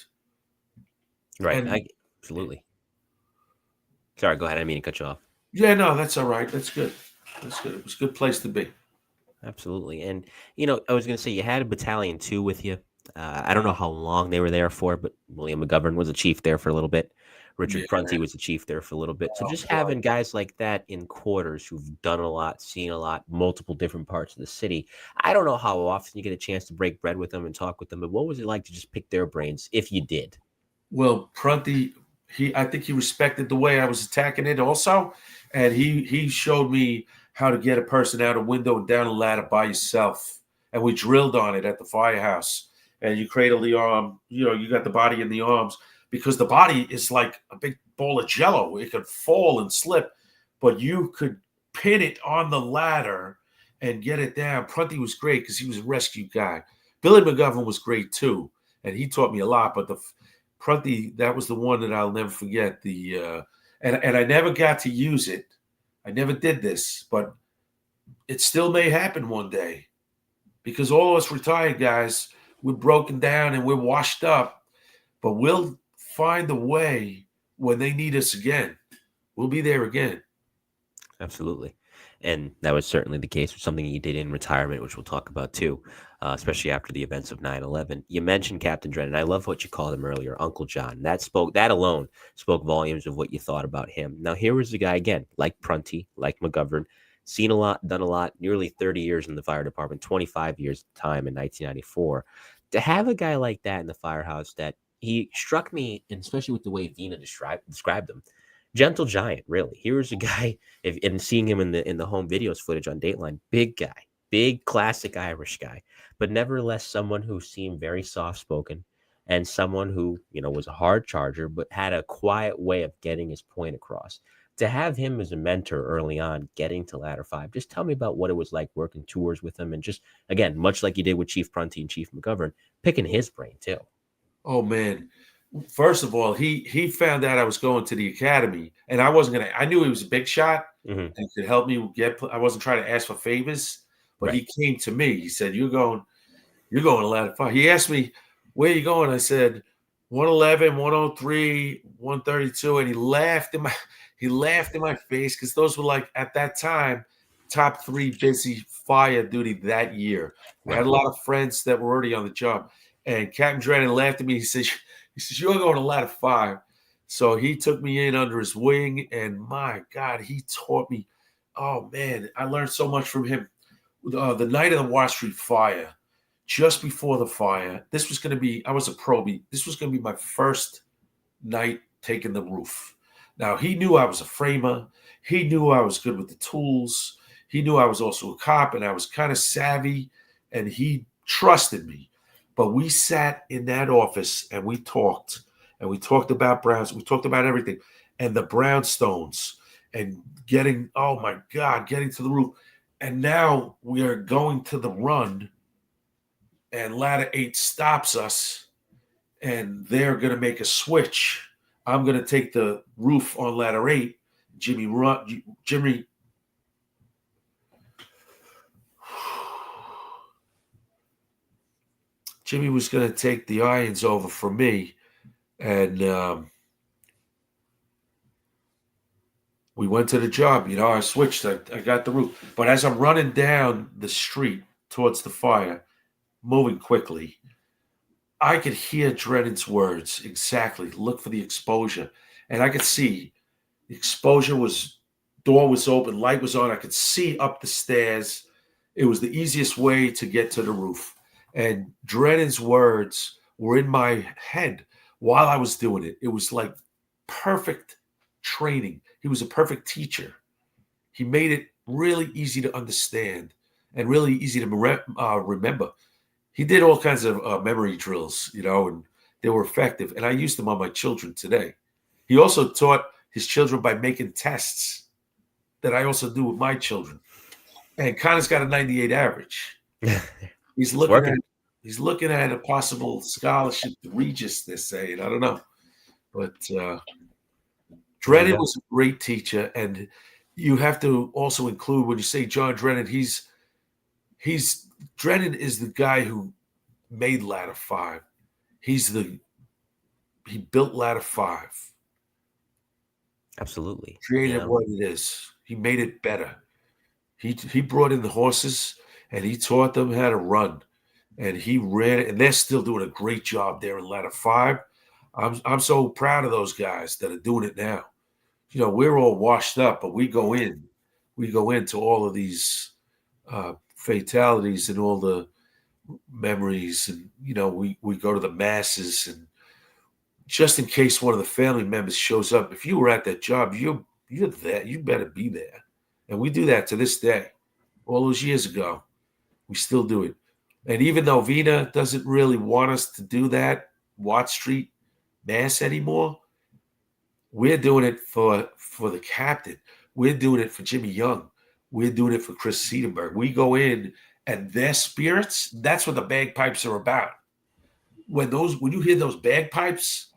[SPEAKER 1] Right.
[SPEAKER 2] And,
[SPEAKER 1] Absolutely. Sorry, go ahead. I didn't mean to cut you off.
[SPEAKER 2] yeah, no, that's all right. That's good. That's good. It was a good place to be.
[SPEAKER 1] Absolutely. And, I was going to say you had a Battalion 2 with you. I don't know how long they were there for, but William McGovern was a chief there for a little bit. Richard
[SPEAKER 2] Yeah.
[SPEAKER 1] Prunty was the chief there for a little bit. So just having guys like that in quarters who've done a lot, seen a lot, multiple different parts of the city. I don't know how often you get a chance to break bread with them and talk with them, but what was it like to just pick their brains if you did?
[SPEAKER 2] Well, Prunty, I think he respected the way I was attacking it also. And he showed me how to get a person out a window and down a ladder by yourself. And we drilled on it at the firehouse. And you cradle the arm, you got the body in the arms because the body is like a big ball of jello. It could fall and slip, but you could pin it on the ladder and get it down. Prunty was great because he was a rescue guy. Billy McGovern was great too. And he taught me a lot, but Prunty, that was the one that I'll never forget. And I never got to use it. I never did this, but it still may happen one day because all of us retired guys, we're broken down and we're washed up, but we'll find a way when they need us again. We'll be there again.
[SPEAKER 1] Absolutely. And that was certainly the case with something you did in retirement, which we'll talk about too, especially after the events of 9/11. You mentioned Captain Drennan. I love what you called him earlier, Uncle John. That alone spoke volumes of what you thought about him. Now, here was the guy again, like Prunty, like McGovern, seen a lot, done a lot, nearly 30 years in the fire department, 25 years time in 1994. To have a guy like that in the firehouse, that he struck me, and especially with the way Vina described him, gentle giant, really. Here's a guy, and seeing him in the home videos footage on Dateline, big guy, big classic Irish guy, but nevertheless someone who seemed very soft spoken and someone who was a hard charger, but had a quiet way of getting his point across. To have him as a mentor early on, getting to ladder 5, just tell me about what it was like working tours with him, and just again, much like you did with Chief Prunty and Chief McGovern, picking his brain too.
[SPEAKER 2] Oh man. First of all, he found out I was going to the academy, and I knew he was a big shot
[SPEAKER 1] Mm-hmm.
[SPEAKER 2] and could help me I wasn't trying to ask for favors, but
[SPEAKER 1] Right.
[SPEAKER 2] he came to me. He said, You're going to ladder 5. He asked me, where are you going? I said, 111, 103, 132. And he laughed in my face because those were like at that time top 3 busy fire duty that year. We had a lot of friends that were already on the job. And Captain Drennan laughed at me. He says, You're going to ladder 5. So he took me in under his wing, and my God, he taught me oh man, I learned so much from him. The night of the Watt Street fire, just before the fire, this was going to be, I was a probie. This was going to be my first night taking the roof. Now, he knew I was a framer. He knew I was good with the tools. He knew I was also a cop and I was kind of savvy, and he trusted me. But we sat in that office and we talked about Browns. We talked about everything and the brownstones and getting, oh my God, getting to the roof. And now we are going to the run, and ladder 8 stops us, and they're going to make a switch. I'm going to take the roof on ladder 8. Jimmy was going to take the irons over for me, and we went to the job. I switched. I got the roof. But as I'm running down the street towards the fire, moving quickly, I could hear Drennan's words exactly. Look for the exposure. And I could see the exposure door was open, light was on. I could see up the stairs. It was the easiest way to get to the roof. And Drennan's words were in my head while I was doing it. It was like perfect training. He was a perfect teacher. He made it really easy to understand and really easy to remember. He did all kinds of memory drills, and they were effective. And I used them on my children today. He also taught his children by making tests that I also do with my children. And Connor's got a 98 average. He's looking at a possible scholarship to Regis, they're saying. I don't know. But Drennan was a great teacher. And you have to also include, when you say John Drennan, Drennan is the guy who made ladder 5. He built ladder 5.
[SPEAKER 1] Absolutely.
[SPEAKER 2] Created what it is. He made it better. He brought in the horses and he taught them how to run. And he ran it, and they're still doing a great job there in ladder 5. I'm so proud of those guys that are doing it now. We're all washed up, but we go into all of these fatalities and all the memories, and we go to the masses, and just in case one of the family members shows up, if you were at that job, you're there, you better be there. And we do that to this day. All those years ago, we still do it. And even though Vina doesn't really want us to do that Watt Street mass anymore, we're doing it for the captain. We're doing it for Jimmy Young. We're doing it for Chris Seidenburg. We go in, and their spirits, that's what the bagpipes are about. When you hear those bagpipes,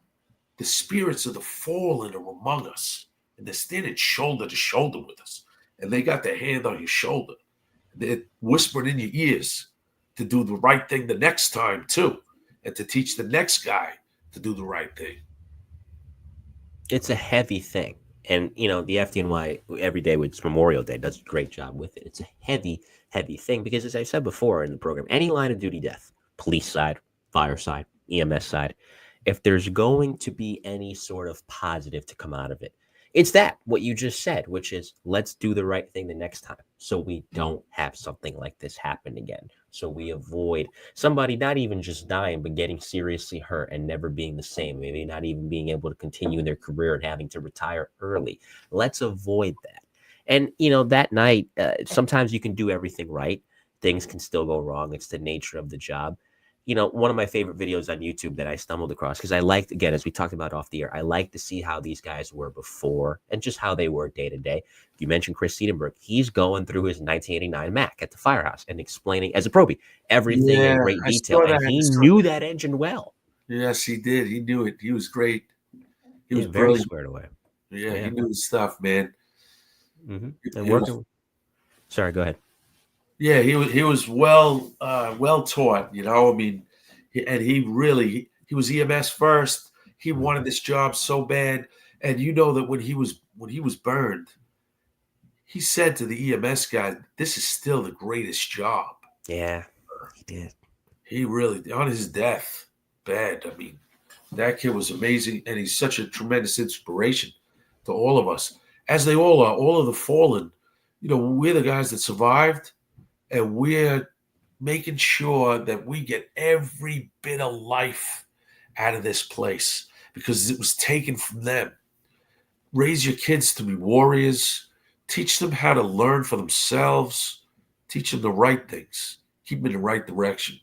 [SPEAKER 2] the spirits of the fallen are among us. And they're standing shoulder to shoulder with us. And they got their hand on your shoulder. They're whispering in your ears to do the right thing the next time, too. And to teach the next guy to do the right thing.
[SPEAKER 1] It's a heavy thing. And, the FDNY every day with Memorial Day does a great job with it. It's a heavy, heavy thing because, as I said before in the program, any line of duty death, police side, fire side, EMS side, if there's going to be any sort of positive to come out of it, it's what you just said, which is let's do the right thing the next time so we don't have something like this happen again. So we avoid somebody not even just dying, but getting seriously hurt and never being the same, maybe not even being able to continue in their career and having to retire early. Let's avoid that. And, that night, sometimes you can do everything right. Things can still go wrong. It's the nature of the job. One of my favorite videos on YouTube that I stumbled across, because I liked, again, as we talked about off the air, I like to see how these guys were before and just how they were day to day. You mentioned Chris Seidenburg. He's going through his 1989 Mac at the firehouse and explaining, as a probie, everything in great detail. And he knew that engine well.
[SPEAKER 2] Yes, he did. He knew it. He was great. He was
[SPEAKER 1] very squared away.
[SPEAKER 2] Yeah, he knew his stuff, man.
[SPEAKER 1] Mm-hmm. And working. Sorry, go ahead.
[SPEAKER 2] Yeah, he was well taught, I mean, he was EMS first. He wanted this job so bad, and that when he was burned, he said to the EMS guy, "This is still the greatest job."
[SPEAKER 1] Yeah, he did.
[SPEAKER 2] He really, on his death bed. I mean, that kid was amazing, and he's such a tremendous inspiration to all of us, as they all are. All of the fallen, we're the guys that survived, and we're making sure that we get every bit of life out of this place because it was taken from them. Raise your kids to be warriors, teach them how to learn for themselves, teach them the right things, keep them in the right direction.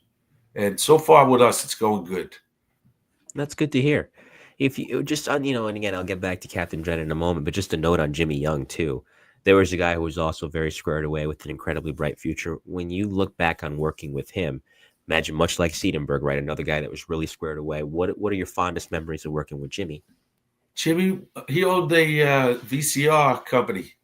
[SPEAKER 2] And so far with us, it's going good.
[SPEAKER 1] That's good to hear. If you just on, and again, I'll get back to Captain Drennan in a moment, but just a note on Jimmy Young too. There was a guy who was also very squared away with an incredibly bright future. When you look back on working with him, imagine much like Seidenburg, right? Another guy that was really squared away. What are your fondest memories of working with Jimmy?
[SPEAKER 2] Jimmy, he owned a VCR company.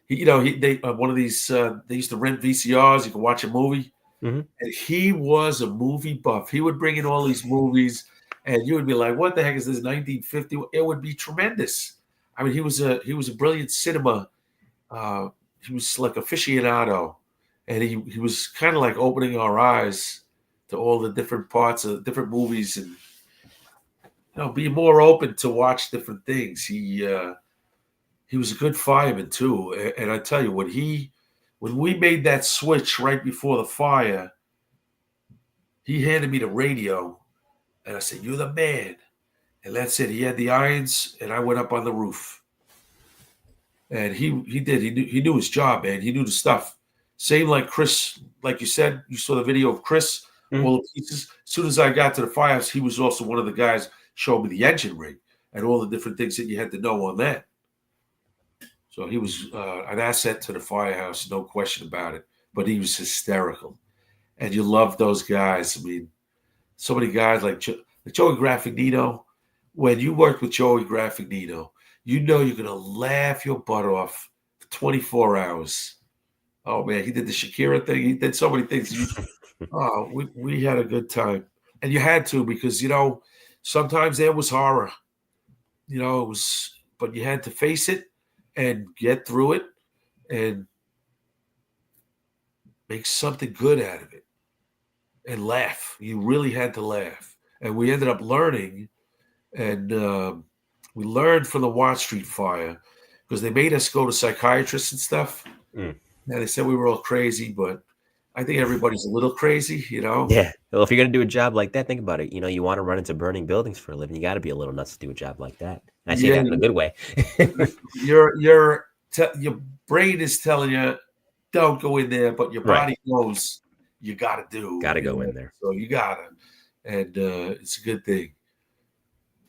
[SPEAKER 2] They one of these. They used to rent VCRs. You could watch a movie,
[SPEAKER 1] Mm-hmm.
[SPEAKER 2] and he was a movie buff. He would bring in all these movies, and you would be like, "What the heck is this 1950?" It would be tremendous. I mean, he was a brilliant cinema. Uh, he was like aficionado, and he was kind of like opening our eyes to all the different parts of different movies, and be more open to watch different things. He was a good fireman too, and I tell you, when we made that switch right before the fire, he handed me the radio, and I said, "You're the man." And that's it. He had the irons, and I went up on the roof. And he did. He knew his job, man. He knew the stuff. Same like Chris, like you said, you saw the video of Chris,
[SPEAKER 1] Mm-hmm.
[SPEAKER 2] all the pieces. As soon as I got to the firehouse, he was also one of the guys showing me the engine ring and all the different things that you had to know on that. So he was an asset to the firehouse, no question about it. But he was hysterical, and you love those guys. I mean, so many guys like Joey Graffignino. When you worked with Joey Graffignino, you know you're gonna laugh your butt off for 24 hours. Oh man, he did the Shakira thing. He did so many things. We had a good time, and you had to because sometimes there was horror. It was, but you had to face it and get through it and make something good out of it and laugh. You really had to laugh, and we ended up learning, and we learned from the Watt Street fire because they made us go to psychiatrists and stuff.
[SPEAKER 1] Mm.
[SPEAKER 2] And they said we were all crazy, but I think everybody's a little crazy.
[SPEAKER 1] Yeah. Well, if you're gonna do a job like that, think about it. You want to run into burning buildings for a living. You got to be a little nuts to do a job like that. And I say
[SPEAKER 2] Yeah,
[SPEAKER 1] that in a good way.
[SPEAKER 2] your brain is telling you don't go in there, but your
[SPEAKER 1] Right.
[SPEAKER 2] body knows you got to do.
[SPEAKER 1] Got to go in there.
[SPEAKER 2] So you got to, and it's a good thing.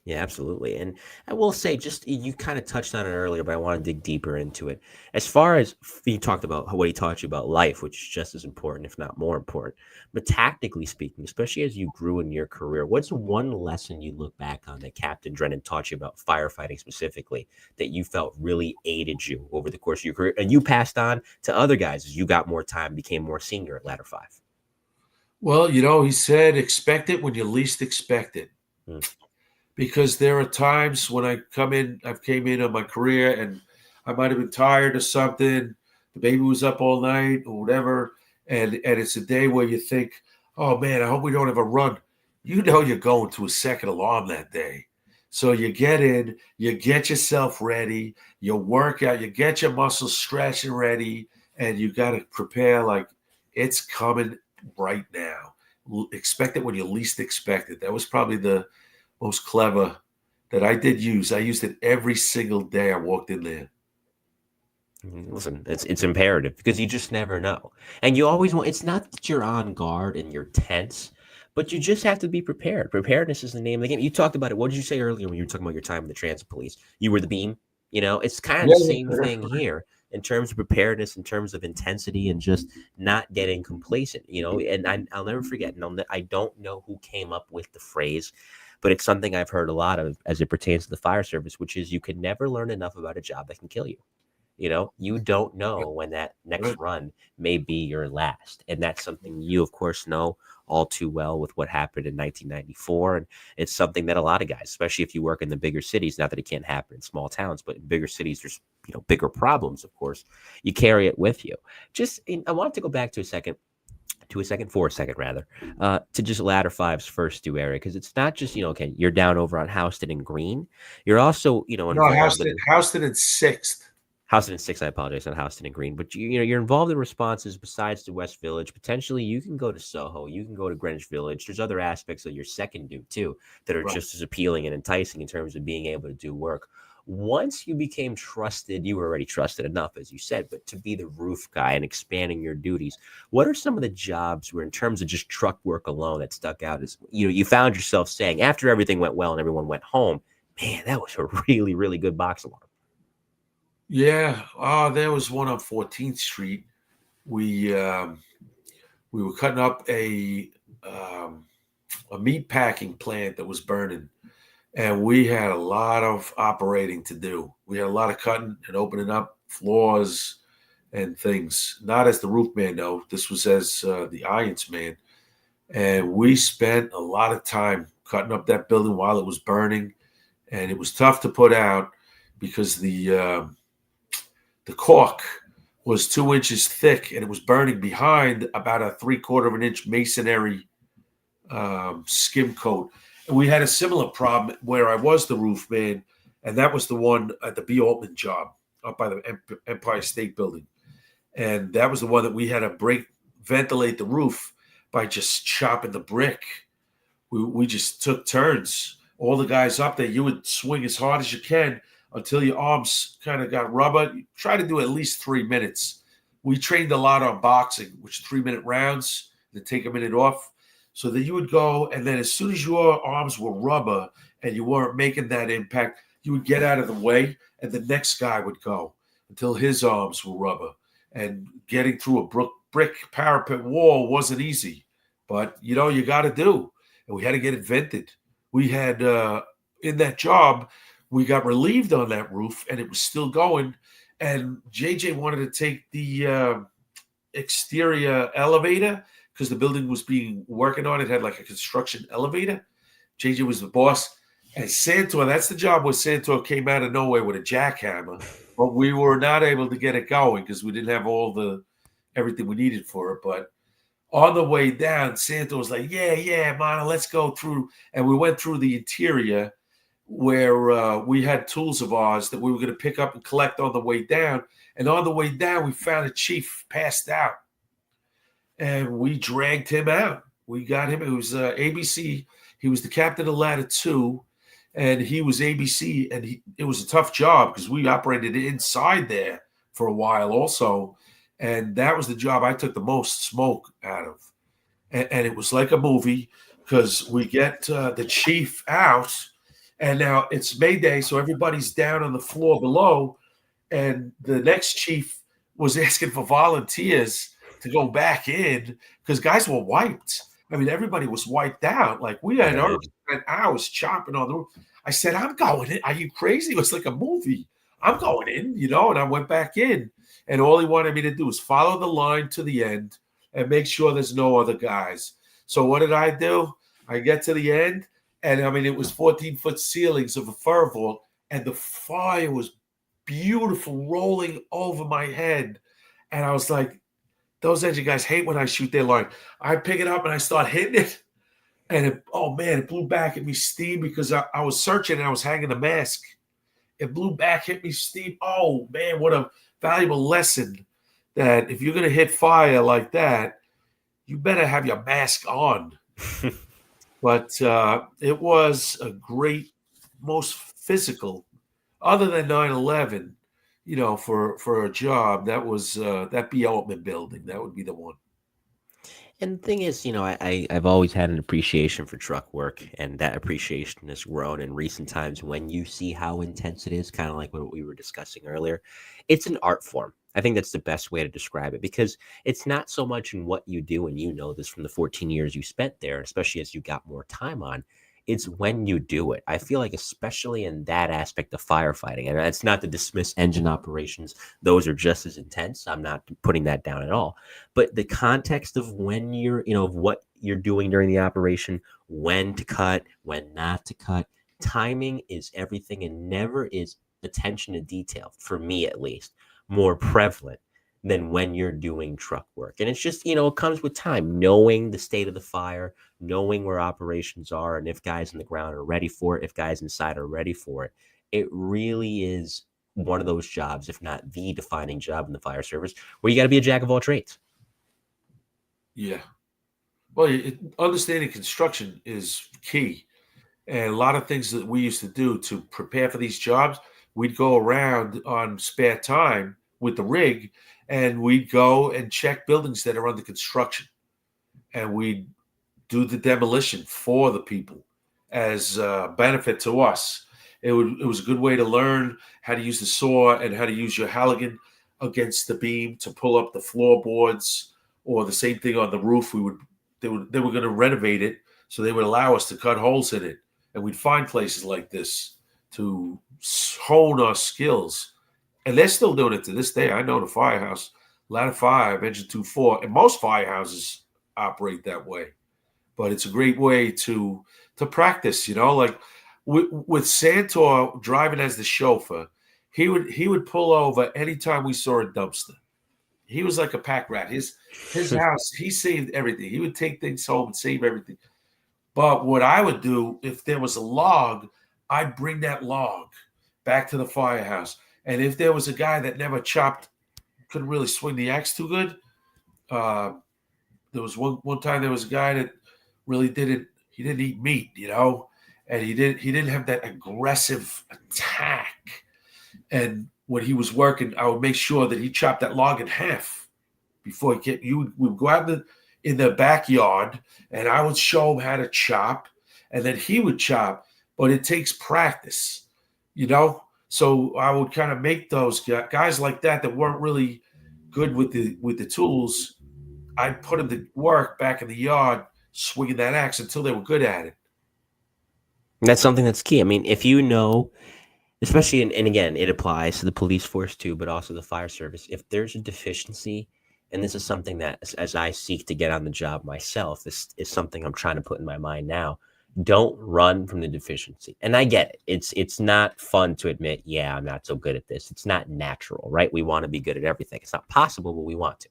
[SPEAKER 1] Yeah, absolutely. And I will say, just you kind of touched on it earlier, but I want to dig deeper into it. As far as you talked about what he taught you about life, which is just as important, if not more important. But tactically speaking, especially as you grew in your career, what's one lesson you look back on that Captain Drennan taught you about firefighting specifically that you felt really aided you over the course of your career and you passed on to other guys as you got more time, became more senior at Ladder 5?
[SPEAKER 2] Well, he said, expect it when you least expect it.
[SPEAKER 1] Mm.
[SPEAKER 2] Because there are times when I've came in on my career and I might have been tired or something. The baby was up all night or whatever. And it's a day where you think, oh man, I hope we don't have a run. You're going to a second alarm that day. So you get in, you get yourself ready, you work out, you get your muscles stretched and ready, and you got to prepare like it's coming right now. Expect it when you least expect it. That was probably the most clever that I did use. I used it every single day I walked in there.
[SPEAKER 1] Listen, it's imperative because you just never know, and you always want. It's not that you're on guard and you're tense, but you just have to be prepared. Preparedness is the name of the game. You talked about it. What did you say earlier when you were talking about your time in the transit police? You were the beam. It's kind of
[SPEAKER 2] Yeah,
[SPEAKER 1] the same thing here in terms of preparedness, in terms of intensity, and just not getting complacent. And I'll never forget. And I don't know who came up with the phrase, but it's something I've heard a lot of as it pertains to the fire service, which is you can never learn enough about a job that can kill you. You don't know when that next
[SPEAKER 2] right.
[SPEAKER 1] run may be your last. And that's something you, of course, know all too well with what happened in 1994. And it's something that a lot of guys, especially if you work in the bigger cities, not that it can't happen in small towns, but in bigger cities, there's, bigger problems, of course, you carry it with you. I wanted to go back for a second rather, to just Ladder 5's first two area, because it's not just, okay, you're down over on Houston and Green. You're also,
[SPEAKER 2] No,
[SPEAKER 1] involved in
[SPEAKER 2] Houston in sixth.
[SPEAKER 1] Houston and Six, I apologize, not Houston and Green, but you're involved in responses besides the West Village. Potentially, you can go to Soho, you can go to Greenwich Village. There's other aspects of your second do too that are
[SPEAKER 2] Right.
[SPEAKER 1] just as appealing and enticing in terms of being able to do work. Once you became trusted, you were already trusted enough, as you said, but to be the roof guy and expanding your duties. What are some of the jobs where, in terms of just truck work alone, that stuck out as you found yourself saying after everything went well and everyone went home, man, that was a really, really good box alarm.
[SPEAKER 2] Yeah. There was one on 14th Street. We um, we were cutting up um, a meat packing plant that was burning, and we had a lot of operating to do. We had a lot of cutting and opening up floors and things. Not as the roof man, though. This was as the irons man, and we spent a lot of time cutting up that building while it was burning, and it was tough to put out because the cork was 2 inches thick and it was burning behind about a three-quarter of an inch masonry skim coat. And we had a similar problem where I was the roof man, and that was the one at the B. Altman job up by the Empire State Building. And that was the one that we had to ventilate the roof by just chopping the brick. We just took turns. All the guys up there, you would swing as hard as you can until your arms kind of got rubber. You try to do at least 3 minutes. We trained a lot on boxing, which 3 minute rounds, then take a minute off. So that you would go, and then as soon as your arms were rubber and you weren't making that impact, you would get out of the way, and the next guy would go until his arms were rubber. And getting through a brick parapet wall wasn't easy, but you got to do, and we had to get it vented. We had in that job, we got relieved on that roof, and it was still going. And JJ wanted to take the exterior elevator because the building was being working on. It had like a construction elevator. JJ was the boss. And Santore, that's the job where Santore came out of nowhere with a jackhammer, but we were not able to get it going because we didn't have everything we needed for it. But on the way down, Santore was like, yeah, Mana, let's go through. And we went through the interior where we had tools of ours that we were going to pick up and collect on the way down. And on the way down, we found a chief passed out, and we dragged him out. We got him. It was ABC. He was the captain of ladder 2, and he was ABC. And it was a tough job because we operated inside there for a while also. And that was the job I took the most smoke out of. And it was like a movie because we get the chief out, and now it's Mayday, so everybody's down on the floor below. And the next chief was asking for volunteers to go back in because guys were wiped. I mean, everybody was wiped out. Like we had already spent hours chopping on the roof. I said, I'm going in. Are you crazy? It was like a movie. I'm going in, and I went back in. And all he wanted me to do was follow the line to the end and make sure there's no other guys. So what did I do? I get to the end, and I mean, it was 14-foot ceilings of a fir vault, and the fire was beautiful rolling over my head. And I was like, those engine guys hate when I shoot their line. I pick it up and I start hitting it. And it blew back at me steam because I was searching and I was hanging the mask. It blew back, hit me steam. Oh, man, what a valuable lesson that if you're going to hit fire like that, you better have your mask on. But it was a great, most physical, other than 9/11, for a job, that was that B. Altman building. That would be the one.
[SPEAKER 1] And the thing is, I've always had an appreciation for truck work, and that appreciation has grown in recent times when you see how intense it is, kind of like what we were discussing earlier. It's an art form. I think that's the best way to describe it because it's not so much in what you do, and you know this from the 14 years you spent there, especially as you got more time on. It's when you do it. I feel like, especially in that aspect of firefighting, and it's not to dismiss engine operations, those are just as intense. I'm not putting that down at all, but the context of when of what you're doing during the operation, when to cut, when not to cut, timing is everything, and never is attention to detail, for me at least, more prevalent than when you're doing truck work. And it's just, it comes with time, knowing the state of the fire, knowing where operations are, and if guys on the ground are ready for it, if guys inside are ready for it. It really is one of those jobs, if not the defining job in the fire service, where you got to be a jack of all trades.
[SPEAKER 2] Yeah. Well, understanding construction is key. And a lot of things that we used to do to prepare for these jobs, we'd go around on spare time with the rig and we'd go and check buildings that are under construction. And we'd do the demolition for the people as a benefit to us. It was a good way to learn how to use the saw and how to use your Halligan against the beam to pull up the floorboards, or the same thing on the roof. They were going to renovate it, so they would allow us to cut holes in it, and we'd find places like this to hone our skills. And they're still doing it to this day. I know the firehouse, ladder 5, engine 2-4, and most firehouses operate that way. But it's a great way to practice, like with Santore driving as the chauffeur. He would pull over anytime we saw a dumpster. He was like a pack rat. His house, he saved everything. He would take things home and save everything. But what I would do, if there was a log, I'd bring that log back to the firehouse. And if there was a guy that never couldn't really swing the axe too good, there was one time there was a guy that really didn't eat meat, and he didn't have that aggressive attack. And when he was working, I would make sure that he chopped that log in half before he came. We would go out in the backyard, and I would show him how to chop, and then he would chop. But it takes practice, So I would kind of make those guys like that weren't really good with the tools. I'd put them to work back in the yard, swinging that axe until they were good at it.
[SPEAKER 1] And that's something that's key. I mean, if you know, especially, and again, it applies to the police force too, but also the fire service. If there's a deficiency, and this is something that, as I seek to get on the job myself, this is something I'm trying to put in my mind now. Don't run from the deficiency. And I get it. It's not fun to admit, yeah, I'm not so good at this. It's not natural, right? We want to be good at everything. It's not possible, but we want to.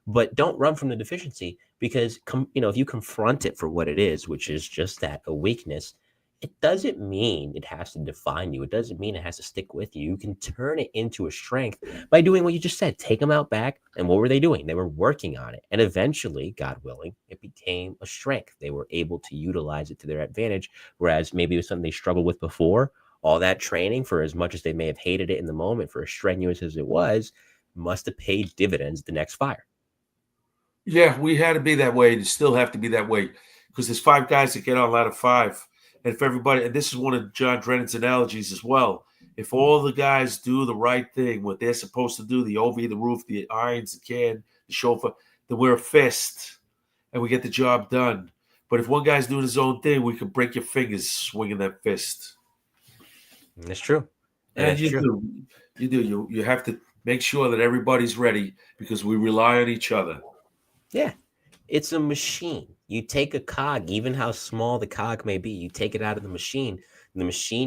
[SPEAKER 1] But don't run from the deficiency, because if you confront it for what it is, which is just that, a weakness, it doesn't mean it has to define you. It doesn't mean it has to stick with you. You can turn it into a strength by doing what you just said. Take them out back. And what were they doing? They were working on it. And eventually, God willing, it became a strength. They were able to utilize it to their advantage. Whereas maybe it was something they struggled with before. All that training, for as much as they may have hated it in the moment, for as strenuous as it was, must have paid dividends the next fire.
[SPEAKER 2] Yeah, we had to be that way, and still have to be that way, because there's 5 guys that get on ladder 5. And if everybody, and this is one of John Drennan's analogies as well, if all the guys do the right thing, what they're supposed to do, the OV, the roof, the irons, the can, the chauffeur, then we're a fist and we get the job done. But if one guy's doing his own thing, we can break your fingers swinging that fist.
[SPEAKER 1] That's true.
[SPEAKER 2] And you have to make sure that everybody's ready, because we rely on each other.
[SPEAKER 1] Yeah. It's a machine. You take a cog, even how small the cog may be, you take it out of the machine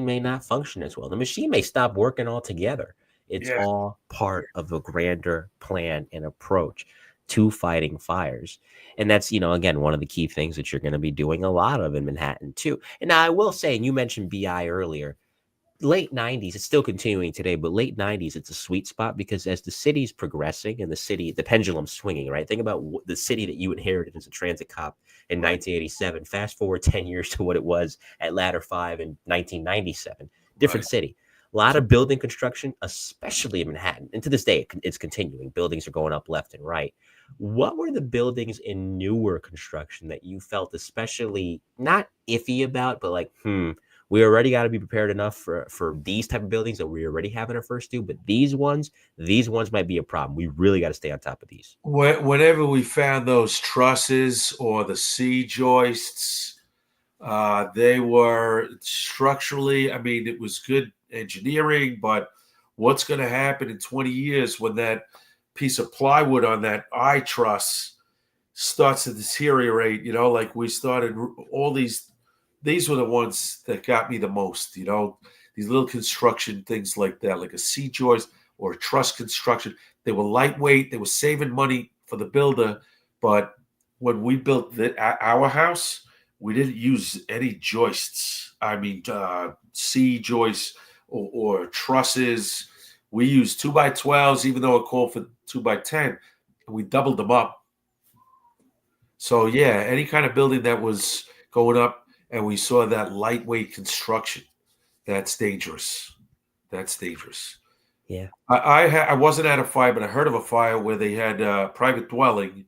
[SPEAKER 1] may not function as well. The machine may stop working altogether. It's all part of a grander plan and approach to fighting fires. And that's, again, one of the key things that you're going to be doing a lot of in Manhattan too. And now I will say, and you mentioned BI earlier, late 90s, it's still continuing today, but late 90s, it's a sweet spot, because as the city's progressing and the pendulum's swinging, right? Think about the city that you inherited as a transit cop in 1987. Fast forward 10 years to what it was at ladder 5 in 1997. Different city. A lot of building construction, especially in Manhattan. And to this day, it's continuing. Buildings are going up left and right. What were the buildings in newer construction that you felt especially not iffy about, but like, we already got to be prepared enough for these type of buildings that we already have in our first two, but these ones might be a problem. We really got to stay on top of these.
[SPEAKER 2] Whenever we found those trusses or the C joists, they were structurally, it was good engineering, but what's going to happen in 20 years when that piece of plywood on that I truss starts to deteriorate? Like we started all these were the ones that got me the most, these little construction things like that, like a C joist or a truss construction. They were lightweight. They were saving money for the builder. But when we built our house, we didn't use any joists. C joists or trusses. We used 2x12s, even though it called for 2x10, and we doubled them up. So yeah, any kind of building that was going up, and we saw that lightweight construction, that's dangerous. That's dangerous.
[SPEAKER 1] Yeah.
[SPEAKER 2] I wasn't at a fire, but I heard of a fire where they had a private dwelling,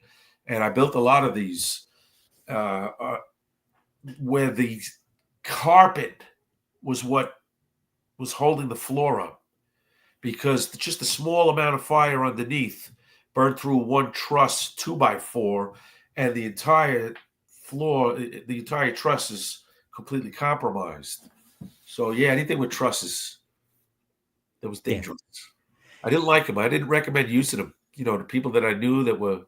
[SPEAKER 2] and I built a lot of these uh, uh, where the carpet was what was holding the floor up because just a small amount of fire underneath burned through one truss 2x4, and the entire floor, the entire truss is completely compromised. So yeah, anything with trusses that was
[SPEAKER 1] Yeah.
[SPEAKER 2] dangerous. I didn't like them. I didn't recommend using them. To people that I knew that were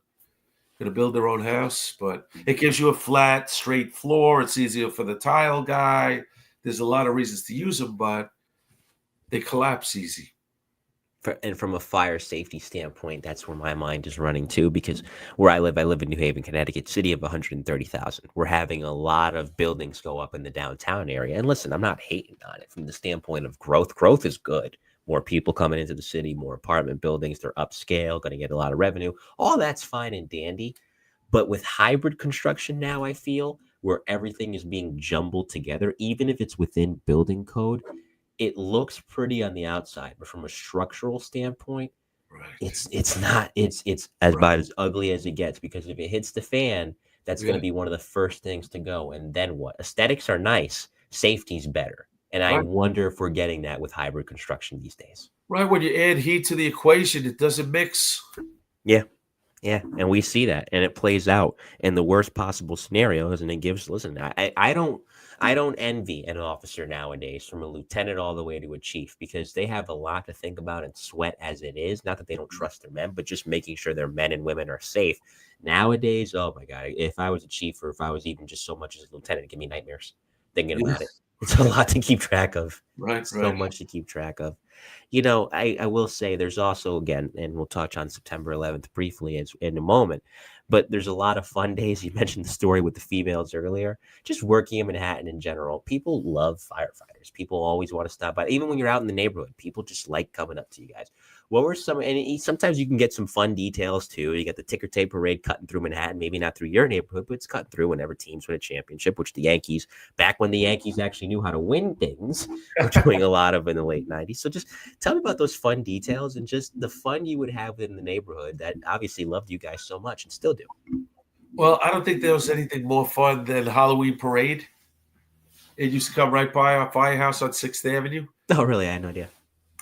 [SPEAKER 2] going to build their own house, but it gives you a flat, straight floor. It's easier for the tile guy. There's a lot of reasons to use them, but they collapse easy.
[SPEAKER 1] And from a fire safety standpoint, that's where my mind is running too. Because where I live in New Haven, Connecticut, city of 130,000. We're having a lot of buildings go up in the downtown area. And listen, I'm not hating on it from the standpoint of growth. Growth is good. More people coming into the city, more apartment buildings. They're upscale, going to get a lot of revenue. All that's fine and dandy. But with hybrid construction now, I feel where everything is being jumbled together, even if it's within building code, it looks pretty on the outside, but from a structural standpoint,
[SPEAKER 2] Right.
[SPEAKER 1] it's as
[SPEAKER 2] Right.
[SPEAKER 1] about as ugly as it gets, because if it hits the fan, that's going
[SPEAKER 2] Yeah.
[SPEAKER 1] to be one of the first things to go. And then what? Aesthetics are nice, safety's better. And I
[SPEAKER 2] Right.
[SPEAKER 1] wonder if we're getting that with hybrid construction these days.
[SPEAKER 2] Right. When you add heat to the equation, it doesn't mix.
[SPEAKER 1] Yeah. Yeah, and we see that, and it plays out in the worst possible scenarios, and it gives. Listen, I don't envy an officer nowadays, from a lieutenant all the way to a chief, because they have a lot to think about and sweat as it is. Not that they don't trust their men, but just making sure their men and women are safe. Nowadays, oh my god, if I was a chief, or if I was even just so much as a lieutenant, it'd give me nightmares thinking about it.
[SPEAKER 2] Yes.
[SPEAKER 1] It's a lot to keep track of.
[SPEAKER 2] Right.
[SPEAKER 1] So
[SPEAKER 2] Right.
[SPEAKER 1] much to keep track of. I will say there's also, again, and we'll touch on September 11th briefly as in a moment, but there's a lot of fun days. You mentioned the story with the females earlier. Just working in Manhattan in general, people love firefighters. People always want to stop by. Even when you're out in the neighborhood, people just like coming up to you guys. What were some, and sometimes you can get some fun details too. You got the ticker tape parade cutting through Manhattan, maybe not through your neighborhood, but it's cutting through whenever teams win a championship, which the Yankees, back when the Yankees actually knew how to win things, were doing a lot of in the late 90s. So just tell me about those fun details and just the fun you would have in the neighborhood that obviously loved you guys so much and still do.
[SPEAKER 2] Well, I don't think there was anything more fun than Halloween parade. It used to come right by our firehouse on 6th Avenue.
[SPEAKER 1] Oh, really? I had no idea.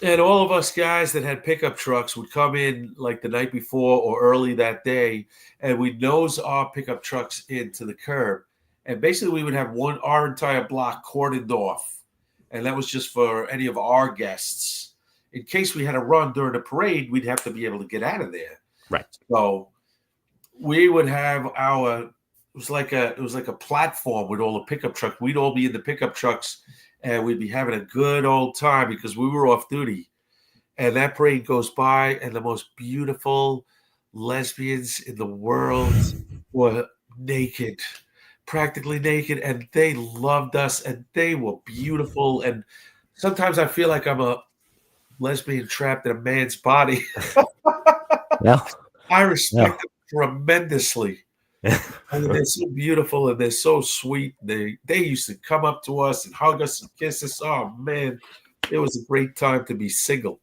[SPEAKER 2] And all of us guys that had pickup trucks would come in like the night before or early that day, and we'd nose our pickup trucks into the curb. And basically, we would have our entire block cordoned off. And that was just for any of our guests. In case we had a run during the parade, we'd have to be able to get out of there.
[SPEAKER 1] Right.
[SPEAKER 2] So we would have it was like a platform with all the pickup trucks. We'd all be in the pickup trucks, and we'd be having a good old time because we were off duty. And that parade goes by, and the most beautiful lesbians in the world were naked, practically naked, and they loved us, and they were beautiful. And sometimes I feel like I'm a lesbian trapped in a man's body.
[SPEAKER 1] Well,
[SPEAKER 2] I respect them tremendously. And they're so beautiful and they're so sweet. They used to come up to us and hug us and kiss us. Oh man, it was a great time to be single.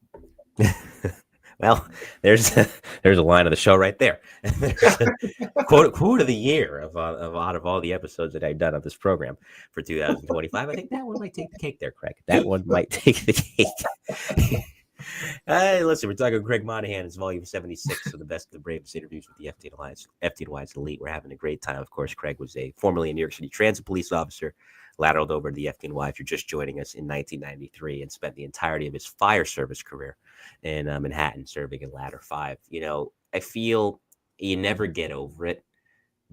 [SPEAKER 1] well, there's a line of the show right there. quote of the year of out of all the episodes that I've done of this program for 2025. I think that one might take the cake there, Craig. That one might take the cake. Hey, listen, we're talking Craig Monahan. It's volume 76 of the best of the bravest interviews with the FDNY's elite. We're having a great time. Of course, Craig was formerly a New York City transit police officer, lateraled over to the FDNY if you're just joining us in 1993, and spent the entirety of his fire service career in Manhattan serving in Ladder 5. I feel you never get over it,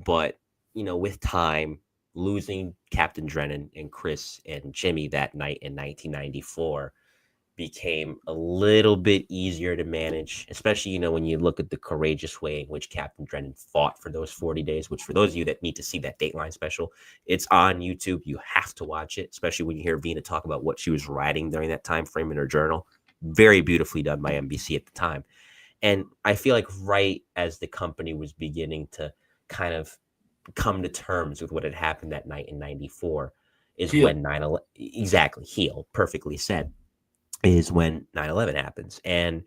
[SPEAKER 1] but, with time, losing Captain Drennan and Chris and Jimmy that night in 1994 became a little bit easier to manage, especially, when you look at the courageous way in which Captain Drennan fought for those 40 days, which for those of you that need to see that Dateline special, it's on YouTube. You have to watch it, especially when you hear Vina talk about what she was writing during that time frame in her journal. very beautifully done by NBC at the time. And I feel like right as the company was beginning to kind of come to terms with what had happened that night in 94 is
[SPEAKER 2] Heel.
[SPEAKER 1] when 9/11, exactly, heel, perfectly said, is when 9/11 happens. And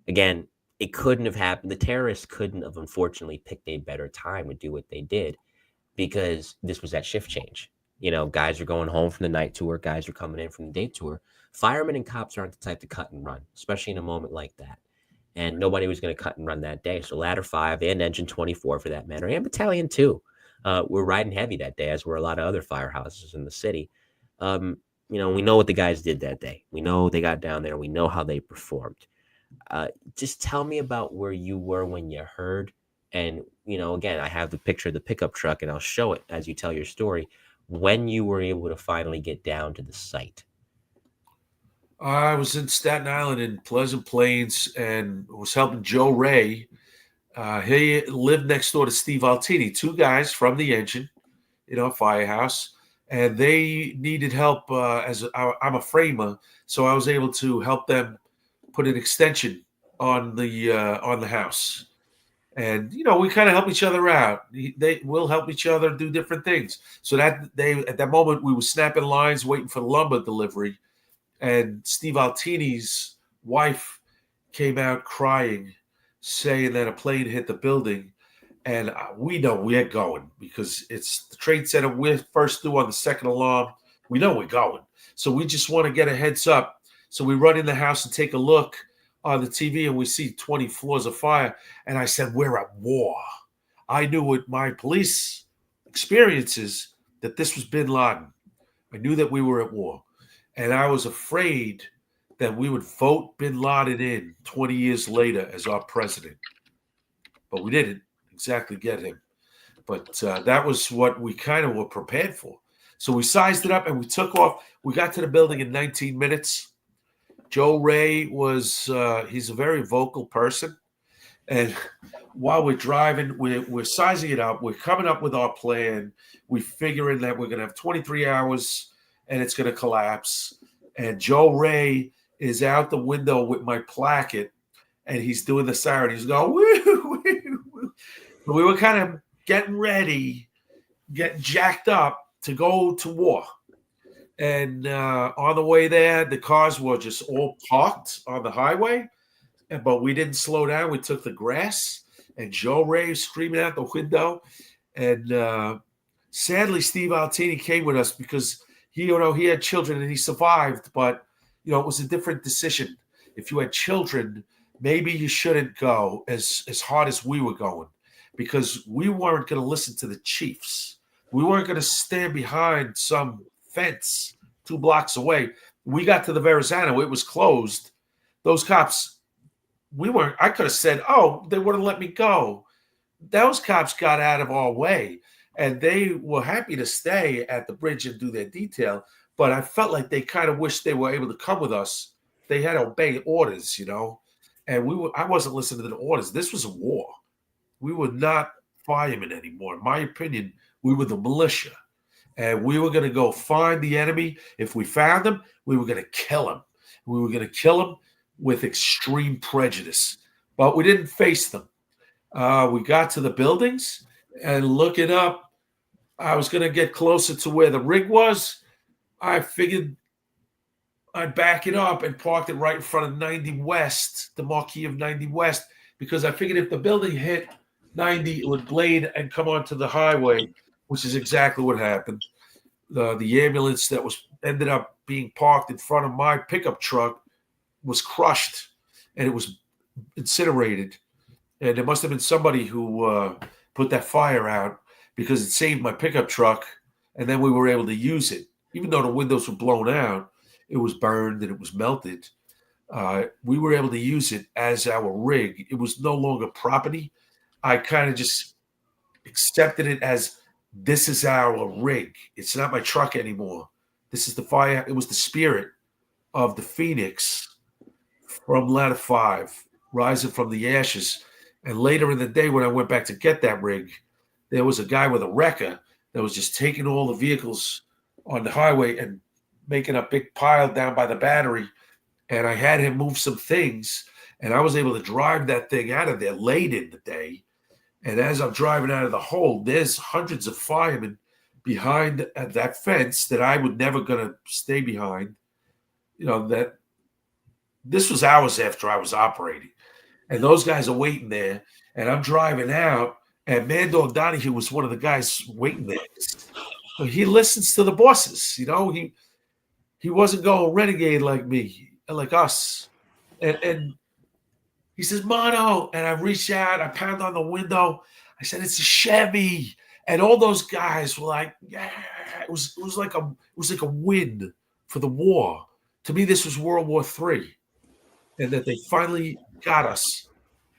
[SPEAKER 1] again, it couldn't have happened. The terrorists couldn't have unfortunately picked a better time to do what they did, because this was that shift change. Guys are going home from the night tour, guys are coming in from the day tour. Firemen and cops aren't the type to cut and run, especially in a moment like that. And nobody was going to cut and run that day. So Ladder 5 and Engine 24, for that matter, and Battalion 2, were riding heavy that day, as were a lot of other firehouses in the city. We know what the guys did that day. We know they got down there. We know how they performed. Just tell me about where you were when you heard. And, again, I have the picture of the pickup truck, and I'll show it as you tell your story, when you were able to finally get down to the site.
[SPEAKER 2] I was in Staten Island in Pleasant Plains and was helping Joe Ray. He lived next door to Steve Altini, two guys from the engine, firehouse, and they needed help. I'm a framer, so I was able to help them put an extension on the house. And we kind of help each other out. They will help each other do different things. So that at that moment we were snapping lines, waiting for the lumber delivery, and Steve Altini's wife came out crying, saying that a plane hit the building. And we know we're going because it's the trade center. We're first due on the second alarm. We know we're going. So we just want to get a heads up. So we run in the house and take a look on the TV, and we see 20 floors of fire. And I said, we're at war. I knew with my police experiences that this was bin Laden. I knew that we were at war. And I was afraid that we would vote bin Laden in 20 years later as our president. But we didn't exactly get him. But that was what we kind of were prepared for. So we sized it up and we took off. We got to the building in 19 minutes. Joe Ray he's a very vocal person. And while we're driving, we're sizing it up. We're coming up with our plan. We're figuring that we're going to have 23 hours and it's going to collapse. And Joe Ray is out the window with my placket, and he's doing the siren. He's going, woo, woo, woo. We were kind of getting ready, getting jacked up to go to war. And on the way there, the cars were just all parked on the highway, but we didn't slow down. We took the grass, and Joe Ray was screaming out the window. And sadly, Steve Altini came with us because he had children and he survived, but it was a different decision. If you had children, maybe you shouldn't go as hard as we were going, because we weren't going to listen to the chiefs. We weren't going to stand behind some fence 2 blocks away. We got to the Verrazano. It was closed. Those cops, I could have said, oh, they wouldn't let me go. Those cops got out of our way, and they were happy to stay at the bridge and do their detail. But I felt like they kind of wished they were able to come with us. They had to obey orders, and I wasn't listening to the orders. This was a war. We were not firemen anymore. In my opinion, we were the militia, and we were going to go find the enemy. If we found them, we were going to kill them. We were going to kill them with extreme prejudice, but we didn't face them. We got to the buildings and looking up, I was going to get closer to where the rig was. I figured I'd back it up and parked it right in front of 90 West, the marquee of 90 West, because I figured if the building hit 90, it would blade and come onto the highway, which is exactly what happened. The ambulance that ended up being parked in front of my pickup truck was crushed, and it was incinerated. And there must have been somebody who put that fire out, because it saved my pickup truck, and then we were able to use it. Even though the windows were blown out, it was burned and it was melted. We were able to use it as our rig. It was no longer property. I kind of just accepted it as, this is our rig. It's not my truck anymore. This is the fire. It was the spirit of the Phoenix from Ladder 5, rising from the ashes. And later in the day, when I went back to get that rig, there was a guy with a wrecker that was just taking all the vehicles on the highway and making a big pile down by the battery. and I had him move some things, and I was able to drive that thing out of there late in the day. And as I'm driving out of the hole, there's hundreds of firemen behind that fence that I would never gonna stay behind. That this was hours after I was operating, and those guys are waiting there, and I'm driving out, and Mad Dog Donahue was one of the guys waiting there. So he listens to the bosses. He wasn't going renegade like me, like us, and he says, Mono. And I reach out, I pound on the window. I said, it's a Chevy. And all those guys were like, yeah, it was like a win for the war. To me, this was World War III. And that they finally got us.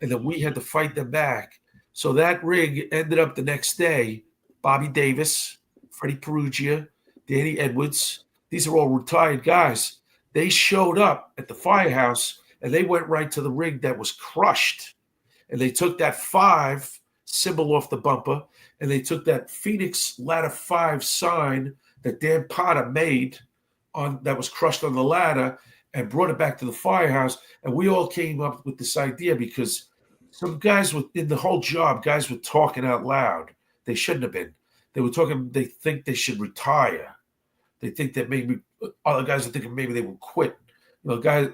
[SPEAKER 2] And that we had to fight them back. So that rig ended up the next day. Bobby Davis, Freddie Perugia, Danny Edwards. These are all retired guys. They showed up at the firehouse and they went right to the rig that was crushed. And they took that 5 symbol off the bumper, and they took that Phoenix Ladder 5 sign that Dan Potter made on that was crushed on the ladder and brought it back to the firehouse. And we all came up with this idea because some guys in the whole job, guys were talking out loud. They shouldn't have been. They were talking, they think they should retire. They think that maybe other guys are thinking maybe they will quit. Guys,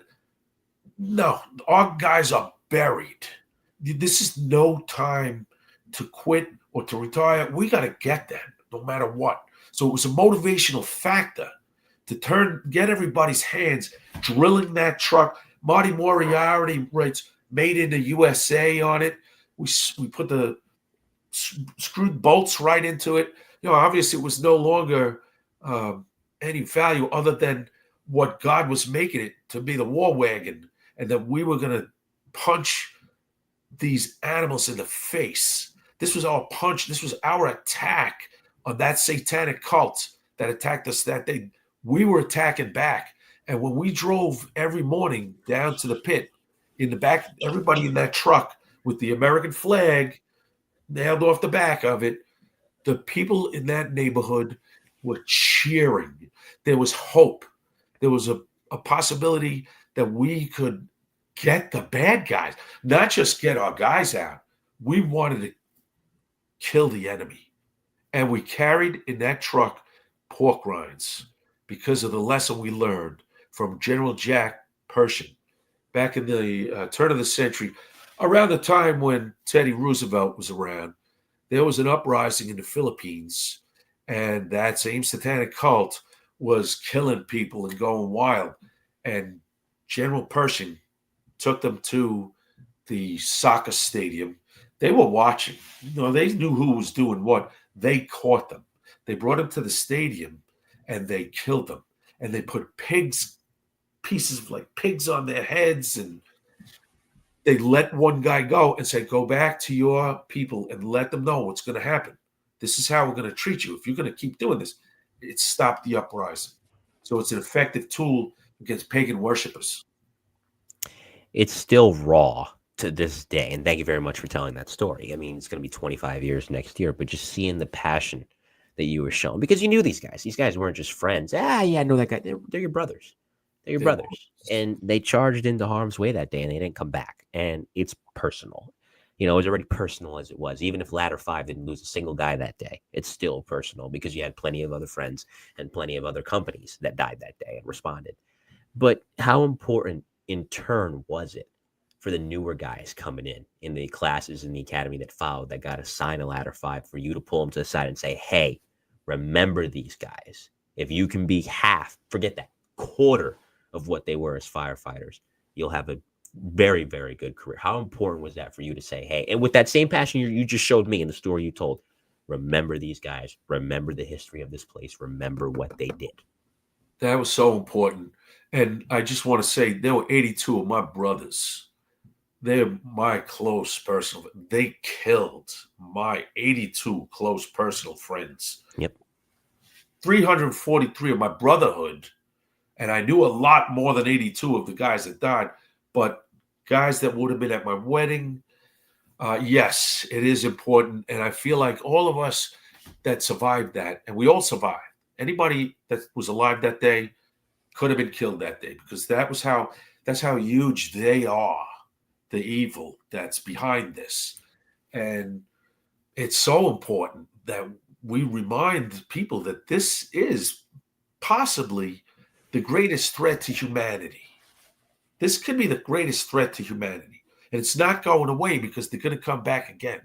[SPEAKER 2] no, our guys are buried. This is no time to quit or to retire. We got to get that no matter what. So it was a motivational factor to get everybody's hands drilling that truck. Marty Moriarty writes "Made in the USA" on it. We put the screwed bolts right into it. Obviously it was no longer any value other than what God was making it to be, the war wagon, and that we were going to punch these animals in the face. This was our punch. This was our attack on that satanic cult that attacked us that day. We were attacking back. And when we drove every morning down to the pit, in the back, everybody in that truck with the American flag nailed off the back of it, the people in that neighborhood were cheering. There was hope. There was a possibility that we could get the bad guys, not just get our guys out. We wanted to kill the enemy. And we carried in that truck pork rinds because of the lesson we learned from General Jack Pershing back in the turn of the century, around the time when Teddy Roosevelt was around. There was an uprising in the Philippines, and that same satanic cult was killing people and going wild. And General Pershing took them to the soccer stadium. They were watching. They knew who was doing what. They caught them. They brought them to the stadium, and they killed them. And they put pieces of like pigs on their heads, and they let one guy go and say, go back to your people and let them know what's going to happen. This is how we're going to treat you. If you're going to keep doing this, it stopped the uprising. So it's an effective tool against pagan worshipers.
[SPEAKER 1] It's still raw to this day. And thank you very much for telling that story. I mean, it's going to be 25 years next year, but just seeing the passion that you were shown, because you knew these guys. These guys weren't just friends. Yeah, I know that guy. They're your brothers. They're your brothers. And they charged into harm's way that day, and they didn't come back. And it's personal. It was already personal as it was. Even if Ladder 5 didn't lose a single guy that day, it's still personal because you had plenty of other friends and plenty of other companies that died that day and responded. But how important in turn was it for the newer guys coming in the classes in the academy that followed, that got assigned a Ladder 5, for you to pull them to the side and say, hey, remember these guys. If you can be half, forget that, quarter of what they were as firefighters, you'll have a very, very good career. How important was that for you to say, hey, and with that same passion you just showed me in the story you told, remember these guys, remember the history of this place, remember what they did?
[SPEAKER 2] That was so important. And I just want to say, there were 82 of my brothers. They're my close personal. They killed my 82 close personal friends.
[SPEAKER 1] Yep.
[SPEAKER 2] 343 of my brotherhood. And I knew a lot more than 82 of the guys that died. But guys that would have been at my wedding, yes, it is important. And I feel like all of us that survived that, and we all survived. Anybody that was alive that day, could have been killed that day, because that's how huge they are, the evil that's behind this. And it's so important that we remind people that this is possibly the greatest threat to humanity. This could be the greatest threat to humanity. And it's not going away, because they're going to come back again.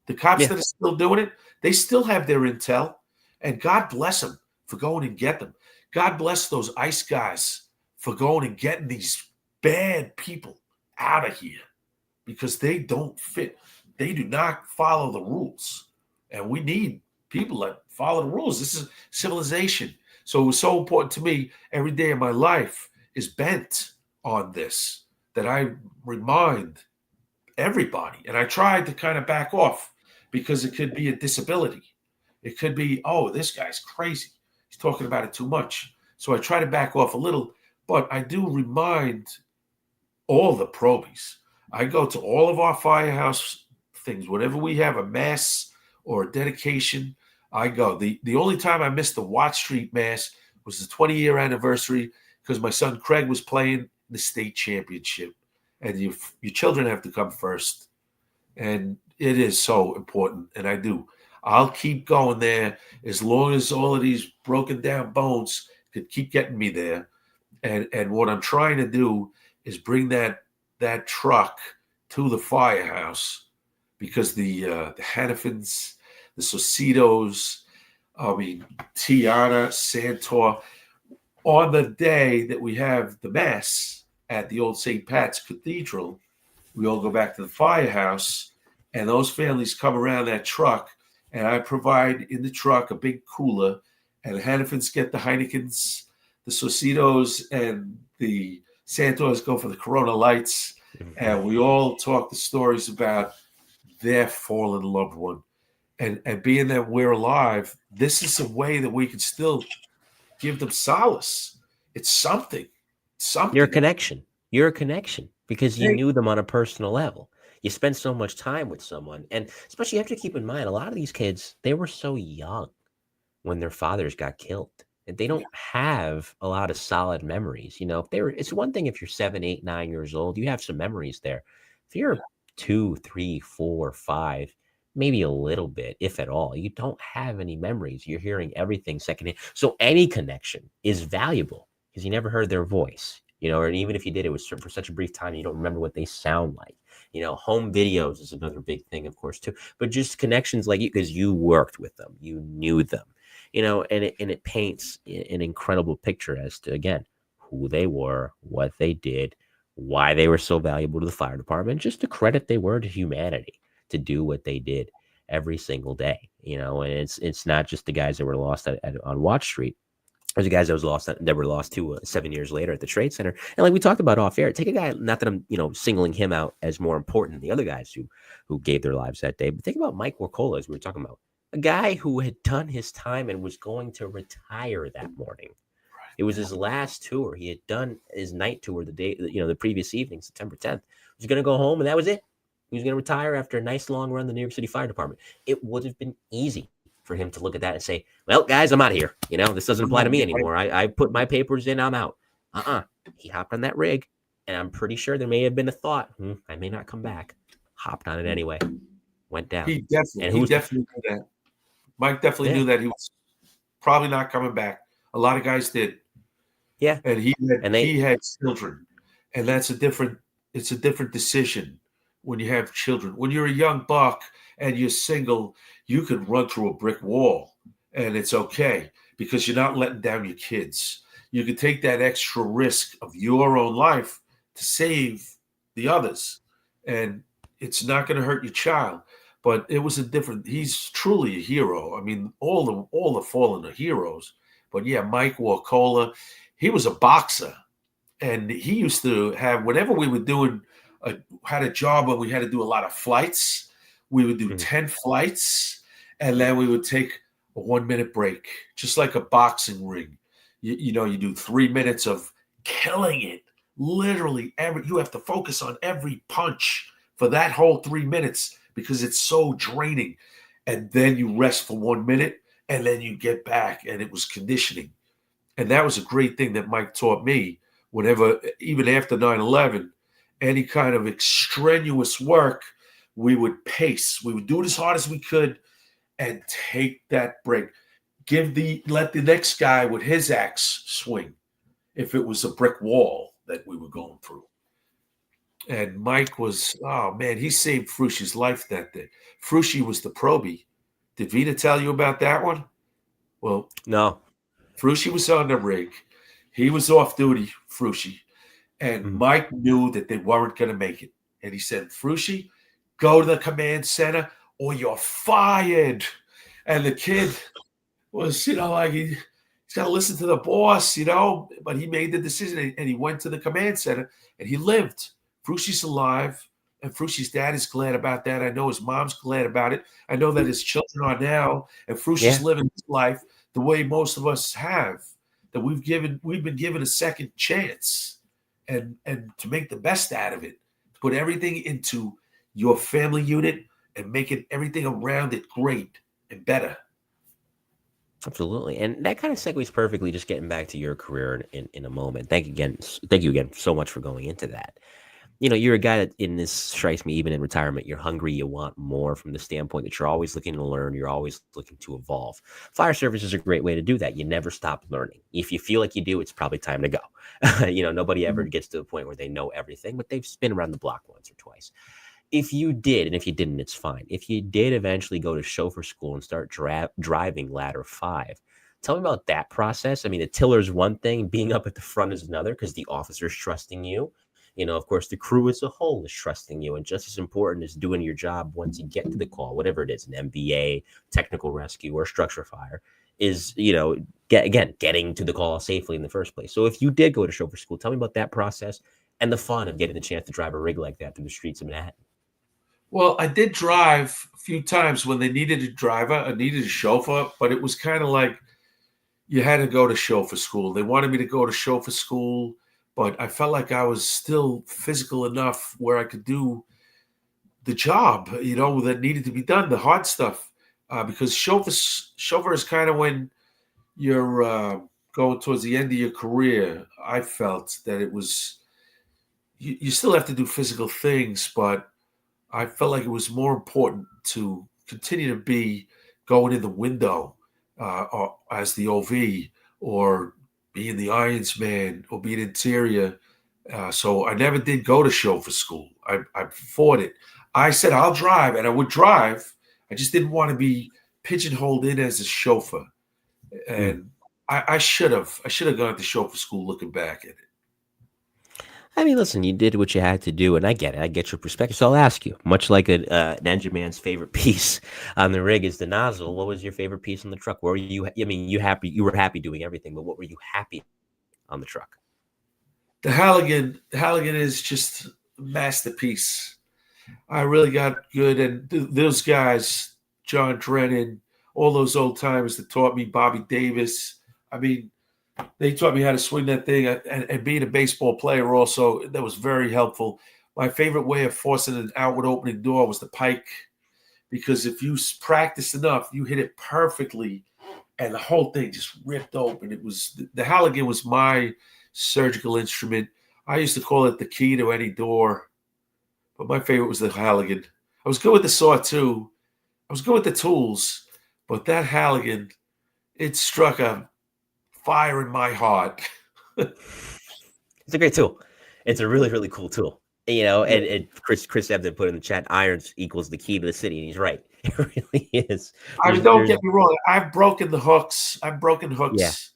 [SPEAKER 2] The cops
[SPEAKER 1] Yeah.
[SPEAKER 2] that are still doing it, they still have their intel. And God bless them for going and get them. God bless those ICE guys for going and getting these bad people out of here, because they don't fit. They do not follow the rules. And we need people that follow the rules. This is civilization. So it was so important to me. Every day of my life is bent on this, that I remind everybody. And I tried to kind of back off, because it could be a disability. It could be, oh, this guy's crazy. He's talking about it too much. So I try to back off a little, but I do remind all the probies. I go to all of our firehouse things. Whenever we have a mass or a dedication, I go. The only time I missed the Watt Street Mass was the 20-year anniversary, because my son Craig was playing the state championship. And your children have to come first. And it is so important. And I do. I'll keep going there as long as all of these broken down bones could keep getting me there. And what I'm trying to do is bring that truck to the firehouse, because the Hannafins, the Saucedos, Tiana, Santore, on the day that we have the mass at the old St. Pat's Cathedral, we all go back to the firehouse, and those families come around that truck, and I provide in the truck a big cooler, and the Hannafins get the Heinekens, the Saucedos and the Santores go for the Corona Lights, and we all talk the stories about their fallen loved one. And being that we're alive, this is a way that we can still give them solace. It's something.
[SPEAKER 1] You're a connection. You're a connection because you knew them on a personal level. You spend so much time with someone. And especially you have to keep in mind, a lot of these kids, they were so young when their fathers got killed. And they don't have a lot of solid memories. You know, if it's one thing if you're 7, 8, 9 years old, you have some memories there. If you're 2, 3, 4, 5, maybe a little bit, if at all, you don't have any memories. You're hearing everything secondhand. So any connection is valuable because you never heard their voice, you know, or even if you did, it was for such a brief time, you don't remember what they sound like. You know, home videos is another big thing, of course, too. But just connections like you, because you worked with them, you knew them, you know, and it paints an incredible picture as to, again, who they were, what they did, why they were so valuable to the fire department, just the credit they were to humanity to do what they did every single day, you know. And it's not just the guys that were lost on Watch Street. There's the guys that were lost to 7 years later at the Trade Center. And like we talked about off air, take a guy, not that I'm, you know, singling him out as more important than the other guys who gave their lives that day, but think about Mike Warchola, as we were talking about, a guy who had done his time and was going to retire that morning. It was his last tour. He had done his night tour the previous evening, September 10th. He was going to go home, and that was it. He was going to retire after a nice long run in the New York City Fire Department. It would have been easy for him to look at that and say, well, guys, I'm out of here. You know, this doesn't apply to me anymore. I put my papers in. I'm out. He hopped on that rig, and I'm pretty sure there may have been a thought, I may not come back. Hopped on it anyway. Went down.
[SPEAKER 2] He definitely knew that. Mike definitely knew that he was probably not coming back. A lot of guys did.
[SPEAKER 1] Yeah.
[SPEAKER 2] And he had children. And it's a different decision when you have children. When you're a young buck and you're single, you can run through a brick wall and it's okay because you're not letting down your kids. You can take that extra risk of your own life to save the others. And it's not going to hurt your child. But it was he's truly a hero. I mean, all the fallen are heroes. But yeah, Mike Warchola, he was a boxer. And he used to have, whenever we were had a job where we had to do a lot of flights, we would do 10 flights, and then we would take a 1-minute break, just like a boxing ring. You do 3 minutes of killing it. Literally, you have to focus on every punch for that whole 3 minutes because it's so draining. And then you rest for 1 minute, and then you get back, and it was conditioning. And that was a great thing that Mike taught me. Whenever, even after 9/11, any kind of extraneous work, we would pace. We would do it as hard as we could and take that break. Let the next guy with his axe swing if it was a brick wall that we were going through. And Mike was, oh man, he saved Frusci's life that day. Frusci was the probie. Did Vita tell you about that one? Well,
[SPEAKER 1] No.
[SPEAKER 2] Frusci was on the rig. He was off duty, Frusci. And
[SPEAKER 1] Mhm.
[SPEAKER 2] Mike knew that they weren't going to make it. And he said, Frusci, go to the command center or you're fired. And the kid was, like he's got to listen to the boss, but he made the decision and he went to the command center and he lived. Frusci's alive and Frusci's dad is glad about that. I know his mom's glad about it. I know that his children are now, and Frusci's
[SPEAKER 1] Yeah,
[SPEAKER 2] living his life the way most of us have, that we've been given a second chance and to make the best out of it, to put everything into your family unit and making everything around it great and better.
[SPEAKER 1] absolutely. And that kind of segues perfectly. Just getting back to your career in a moment. Thank you again so much for going into that. You're a guy that in this strikes me, even in retirement, you're hungry, you want more from the standpoint that you're always looking to learn, you're always looking to evolve. Fire service is a great way to do that. You never stop learning. If you feel like you do, it's probably time to go. Nobody ever gets to the point where they know everything, but they've been around the block once or twice. If you did, and if you didn't, it's fine. If you did eventually go to chauffeur school and start driving ladder 5, tell me about that process. I mean, the tiller's one thing, being up at the front is another because the officer's trusting you. Of course, the crew as a whole is trusting you. And just as important as doing your job once you get to the call, whatever it is, an MVA, technical rescue, or structure fire, is, getting to the call safely in the first place. So if you did go to chauffeur school, tell me about that process and the fun of getting the chance to drive a rig like that through the streets of Manhattan.
[SPEAKER 2] Well, I did drive a few times when they needed a driver, I needed a chauffeur, but it was kind of like you had to go to chauffeur school. They wanted me to go to chauffeur school, but I felt like I was still physical enough where I could do the job, that needed to be done, the hard stuff. Because chauffeur is kind of when you're going towards the end of your career. I felt that it was, you still have to do physical things, but I felt like it was more important to continue to be going in the window or as the OV or being the irons man or being interior. So I never did go to chauffeur school. I fought it. I said I'll drive, and I would drive. I just didn't want to be pigeonholed in as a chauffeur.
[SPEAKER 1] Mm.
[SPEAKER 2] And I should have. I should have gone to chauffeur school. Looking back at it.
[SPEAKER 1] I mean, listen, you did what you had to do, and I get it. I get your perspective. So I'll ask you, much like an engine man's favorite piece on the rig is the nozzle. What was your favorite piece on the truck? Where were you? I mean, you were happy doing everything, but what were you happy on the truck?
[SPEAKER 2] The Halligan is just a masterpiece. I really got good, and those guys, John Drennan, all those old timers that taught me, Bobby Davis. I mean, they taught me how to swing that thing, and being a baseball player also, that was very helpful. My favorite way of forcing an outward opening door was the pike, because if you practice enough, you hit it perfectly, and the whole thing just ripped open. It was the Halligan was my surgical instrument. I used to call it the key to any door, but my favorite was the Halligan. I was good with the saw too. I was good with the tools, but that Halligan, it struck a fire in my heart.
[SPEAKER 1] It's a great tool. It's a really, really cool tool.
[SPEAKER 2] Yeah.
[SPEAKER 1] And Chris Ebden put in the chat, irons equals the key to the city, and he's right. It really is.
[SPEAKER 2] I mean, don't get me wrong. I've broken the hooks. I've broken
[SPEAKER 1] Yeah.
[SPEAKER 2] hooks.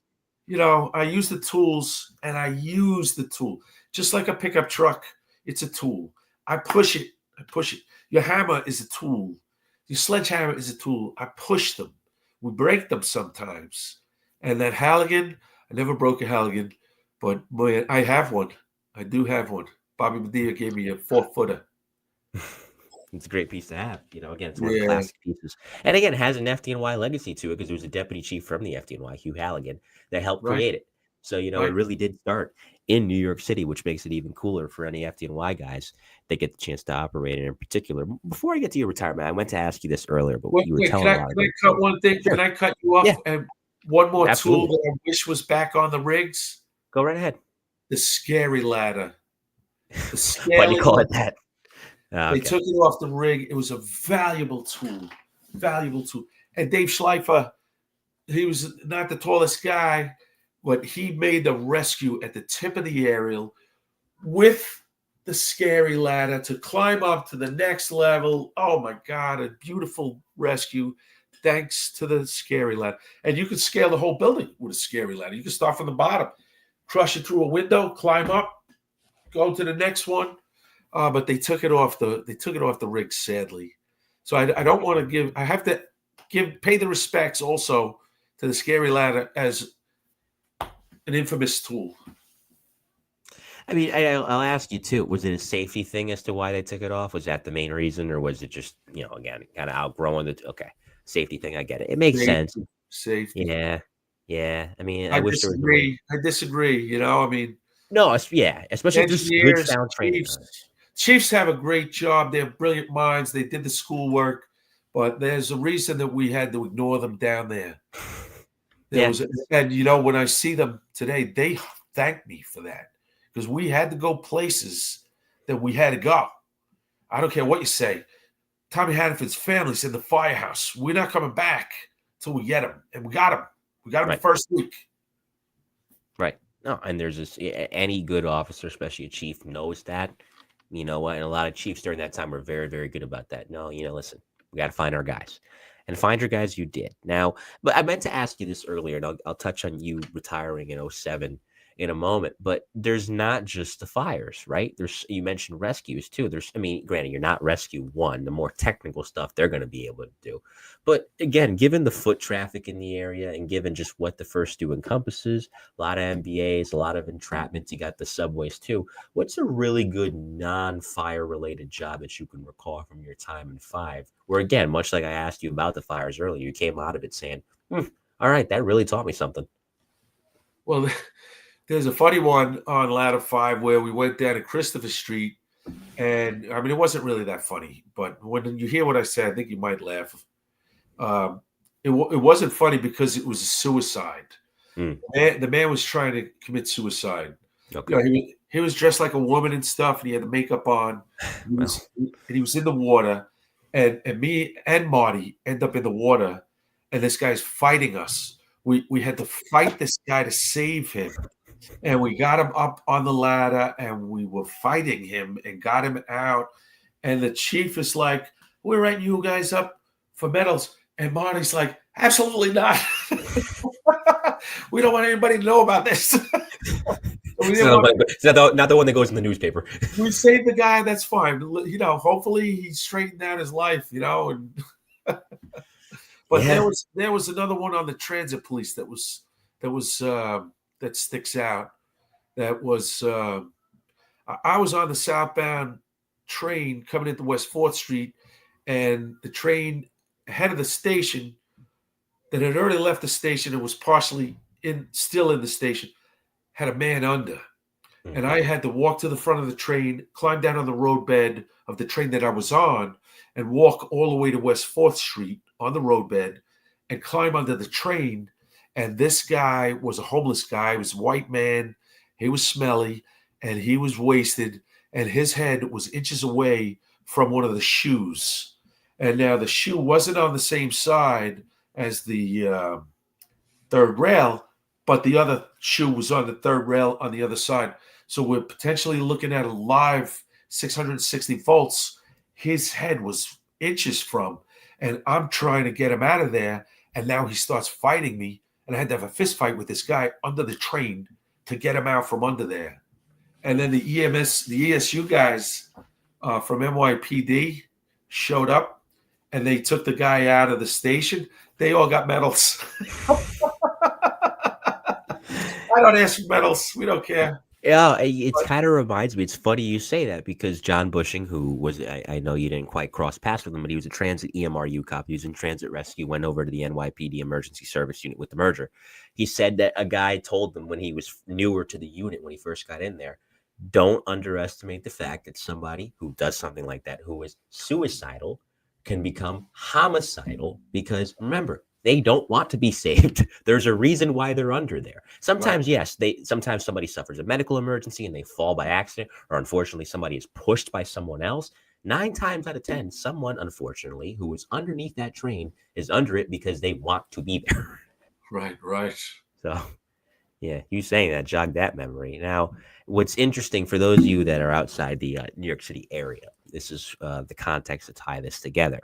[SPEAKER 2] I use the tools and I use the tool. Just like a pickup truck, it's a tool. I push it. I push it. Your hammer is a tool. Your sledgehammer is a tool. I push them. We break them sometimes. And that Halligan, I never broke a Halligan, but boy, I have one. I do have one. Bobby Medea gave me a 4-footer.
[SPEAKER 1] It's a great piece to have. Again, it's one of the
[SPEAKER 2] Yeah,
[SPEAKER 1] classic pieces. And again, has an FDNY legacy to it because there was a deputy chief from the FDNY, Hugh Halligan, that helped
[SPEAKER 2] right,
[SPEAKER 1] create it. So, it
[SPEAKER 2] right.
[SPEAKER 1] really did start in New York City, which makes it even cooler for any FDNY guys that get the chance to operate it in particular. Before I get to your retirement, I meant to ask you this earlier, but
[SPEAKER 2] Wait,
[SPEAKER 1] you were
[SPEAKER 2] wait, can
[SPEAKER 1] telling
[SPEAKER 2] I,
[SPEAKER 1] a lot
[SPEAKER 2] can
[SPEAKER 1] of
[SPEAKER 2] I
[SPEAKER 1] great
[SPEAKER 2] cut
[SPEAKER 1] stories.
[SPEAKER 2] one thing?
[SPEAKER 1] Sure.
[SPEAKER 2] Can I cut you
[SPEAKER 1] Yeah.
[SPEAKER 2] off? And One more tool
[SPEAKER 1] Absolutely.
[SPEAKER 2] that I wish was back on the rigs:
[SPEAKER 1] Go right ahead.
[SPEAKER 2] the scary ladder. The
[SPEAKER 1] Why do you
[SPEAKER 2] scaling
[SPEAKER 1] call
[SPEAKER 2] ladder.
[SPEAKER 1] it that? Ah,
[SPEAKER 2] They
[SPEAKER 1] okay.
[SPEAKER 2] took it off the rig. It was a valuable tool, valuable tool. And Dave Schleifer, he was not the tallest guy, but he made the rescue at the tip of the aerial with the scary ladder to climb up to the next level. Oh my God, a beautiful rescue thanks to the scary ladder. And you could scale the whole building with a scary ladder. You could start from the bottom, crush it through a window, climb up, go to the next one. But they took it off the rig, sadly. So I don't want to give. I have to pay the respects also to the scary ladder as an infamous tool.
[SPEAKER 1] I mean, I'll ask you too. Was it a safety thing as to why they took it off? Was that the main reason, or was it just again kind of outgrowing the okay safety thing? I get it. It makes sense.
[SPEAKER 2] Safety, safety.
[SPEAKER 1] Yeah, yeah. I mean, I
[SPEAKER 2] I
[SPEAKER 1] wish there was a way.
[SPEAKER 2] disagree. I disagree. I mean,
[SPEAKER 1] No, yeah, especially if there's good
[SPEAKER 2] engineers,
[SPEAKER 1] sound training on it.
[SPEAKER 2] chiefs have a great job. They have brilliant minds. They did the schoolwork, but there's a reason that we had to ignore them down there. There
[SPEAKER 1] Yeah,
[SPEAKER 2] was, and when I see them today, they thank me for that because we had to go places that we had to go. I don't care what you say. Tommy Hannafin's family's in the firehouse. We're not coming back until we get him, and we got him. We got him the
[SPEAKER 1] right,
[SPEAKER 2] first week.
[SPEAKER 1] right. No, and there's this. Any good officer, especially a chief, knows that. You know what? And a lot of chiefs during that time were very, very good about that. No, listen, we got to find our guys. And find your guys you did. Now, but I meant to ask you this earlier, and I'll touch on you retiring in '07 in a moment. But there's not just the fires, right? You mentioned rescues too. I mean, granted, you're not rescue one. The more technical stuff they're going to be able to do. But again, given the foot traffic in the area and given just what the first do encompasses, a lot of MBAs, a lot of entrapments, you got the subways too. What's a really good non-fire related job that you can recall from your time in five? Where again, much like I asked you about the fires earlier, you came out of it saying, all right, that really taught me something.
[SPEAKER 2] Well, there's a funny one on Ladder 5 where we went down to Christopher Street. And I mean, it wasn't really that funny, but when you hear what I said, I think you might laugh. It wasn't funny because it was a suicide.
[SPEAKER 1] Mm,
[SPEAKER 2] The man was trying to commit suicide.
[SPEAKER 1] okay.
[SPEAKER 2] He was dressed like a woman and stuff, and he had the makeup on.
[SPEAKER 1] Well,
[SPEAKER 2] He was in the water, and me and Marty end up in the water, and this guy's fighting us. We had to fight this guy to save him, and we got him up on the ladder, and we were fighting him and got him out. And the chief is like, "We're writing you guys up for medals," and Marty's like, "Absolutely not." We don't want anybody to know about this. We
[SPEAKER 1] it's
[SPEAKER 2] didn't want
[SPEAKER 1] not the one that goes in the newspaper.
[SPEAKER 2] we saved the guy. That's fine. Hopefully he straightened out his life. And but
[SPEAKER 1] Yeah.
[SPEAKER 2] there was another one on the transit police that sticks out. That was I was on the southbound train coming into West Fourth Street, and the train ahead of the station that had already left the station and was partially still in the station had a man under. And I had to walk to the front of the train, climb down on the roadbed of the train that I was on, and walk all the way to West 4th Street on the roadbed and climb under the train. And this guy was a homeless guy. He was a white man. He was smelly and he was wasted. And his head was inches away from one of the shoes. And now the shoe wasn't on the same side as the third rail, but the other shoe was on the third rail on the other side. So we're potentially looking at a live 660 volts. His head was inches from, and I'm trying to get him out of there. And now he starts fighting me. And I had to have a fist fight with this guy under the train to get him out from under there. And then the ESU guys from NYPD showed up and they took the guy out of the station. They all got medals. I don't ask for medals. We don't care.
[SPEAKER 1] Yeah, it kind of reminds me. It's funny you say that because John Bushing, who was, I know you didn't quite cross paths with him, but he was a transit EMRU cop. He was in transit rescue, went over to the NYPD emergency service unit with the merger. He said that a guy told them when he was newer to the unit, when he first got in there, don't underestimate the fact that somebody who does something like that, who is suicidal, can become homicidal because remember, They don't want to be saved. There's a reason why they're under there.
[SPEAKER 2] Right.
[SPEAKER 1] Sometimes, yes, sometimes somebody suffers a medical emergency and they fall by accident, or unfortunately somebody is pushed by someone else. 9 times out of 10, someone, unfortunately, who is underneath that train is under it because they want to be there.
[SPEAKER 2] Right. Right.
[SPEAKER 1] So, yeah, you saying that jogged that memory. Now, what's interesting for those of you that are outside the New York City area, this is the context to tie this together.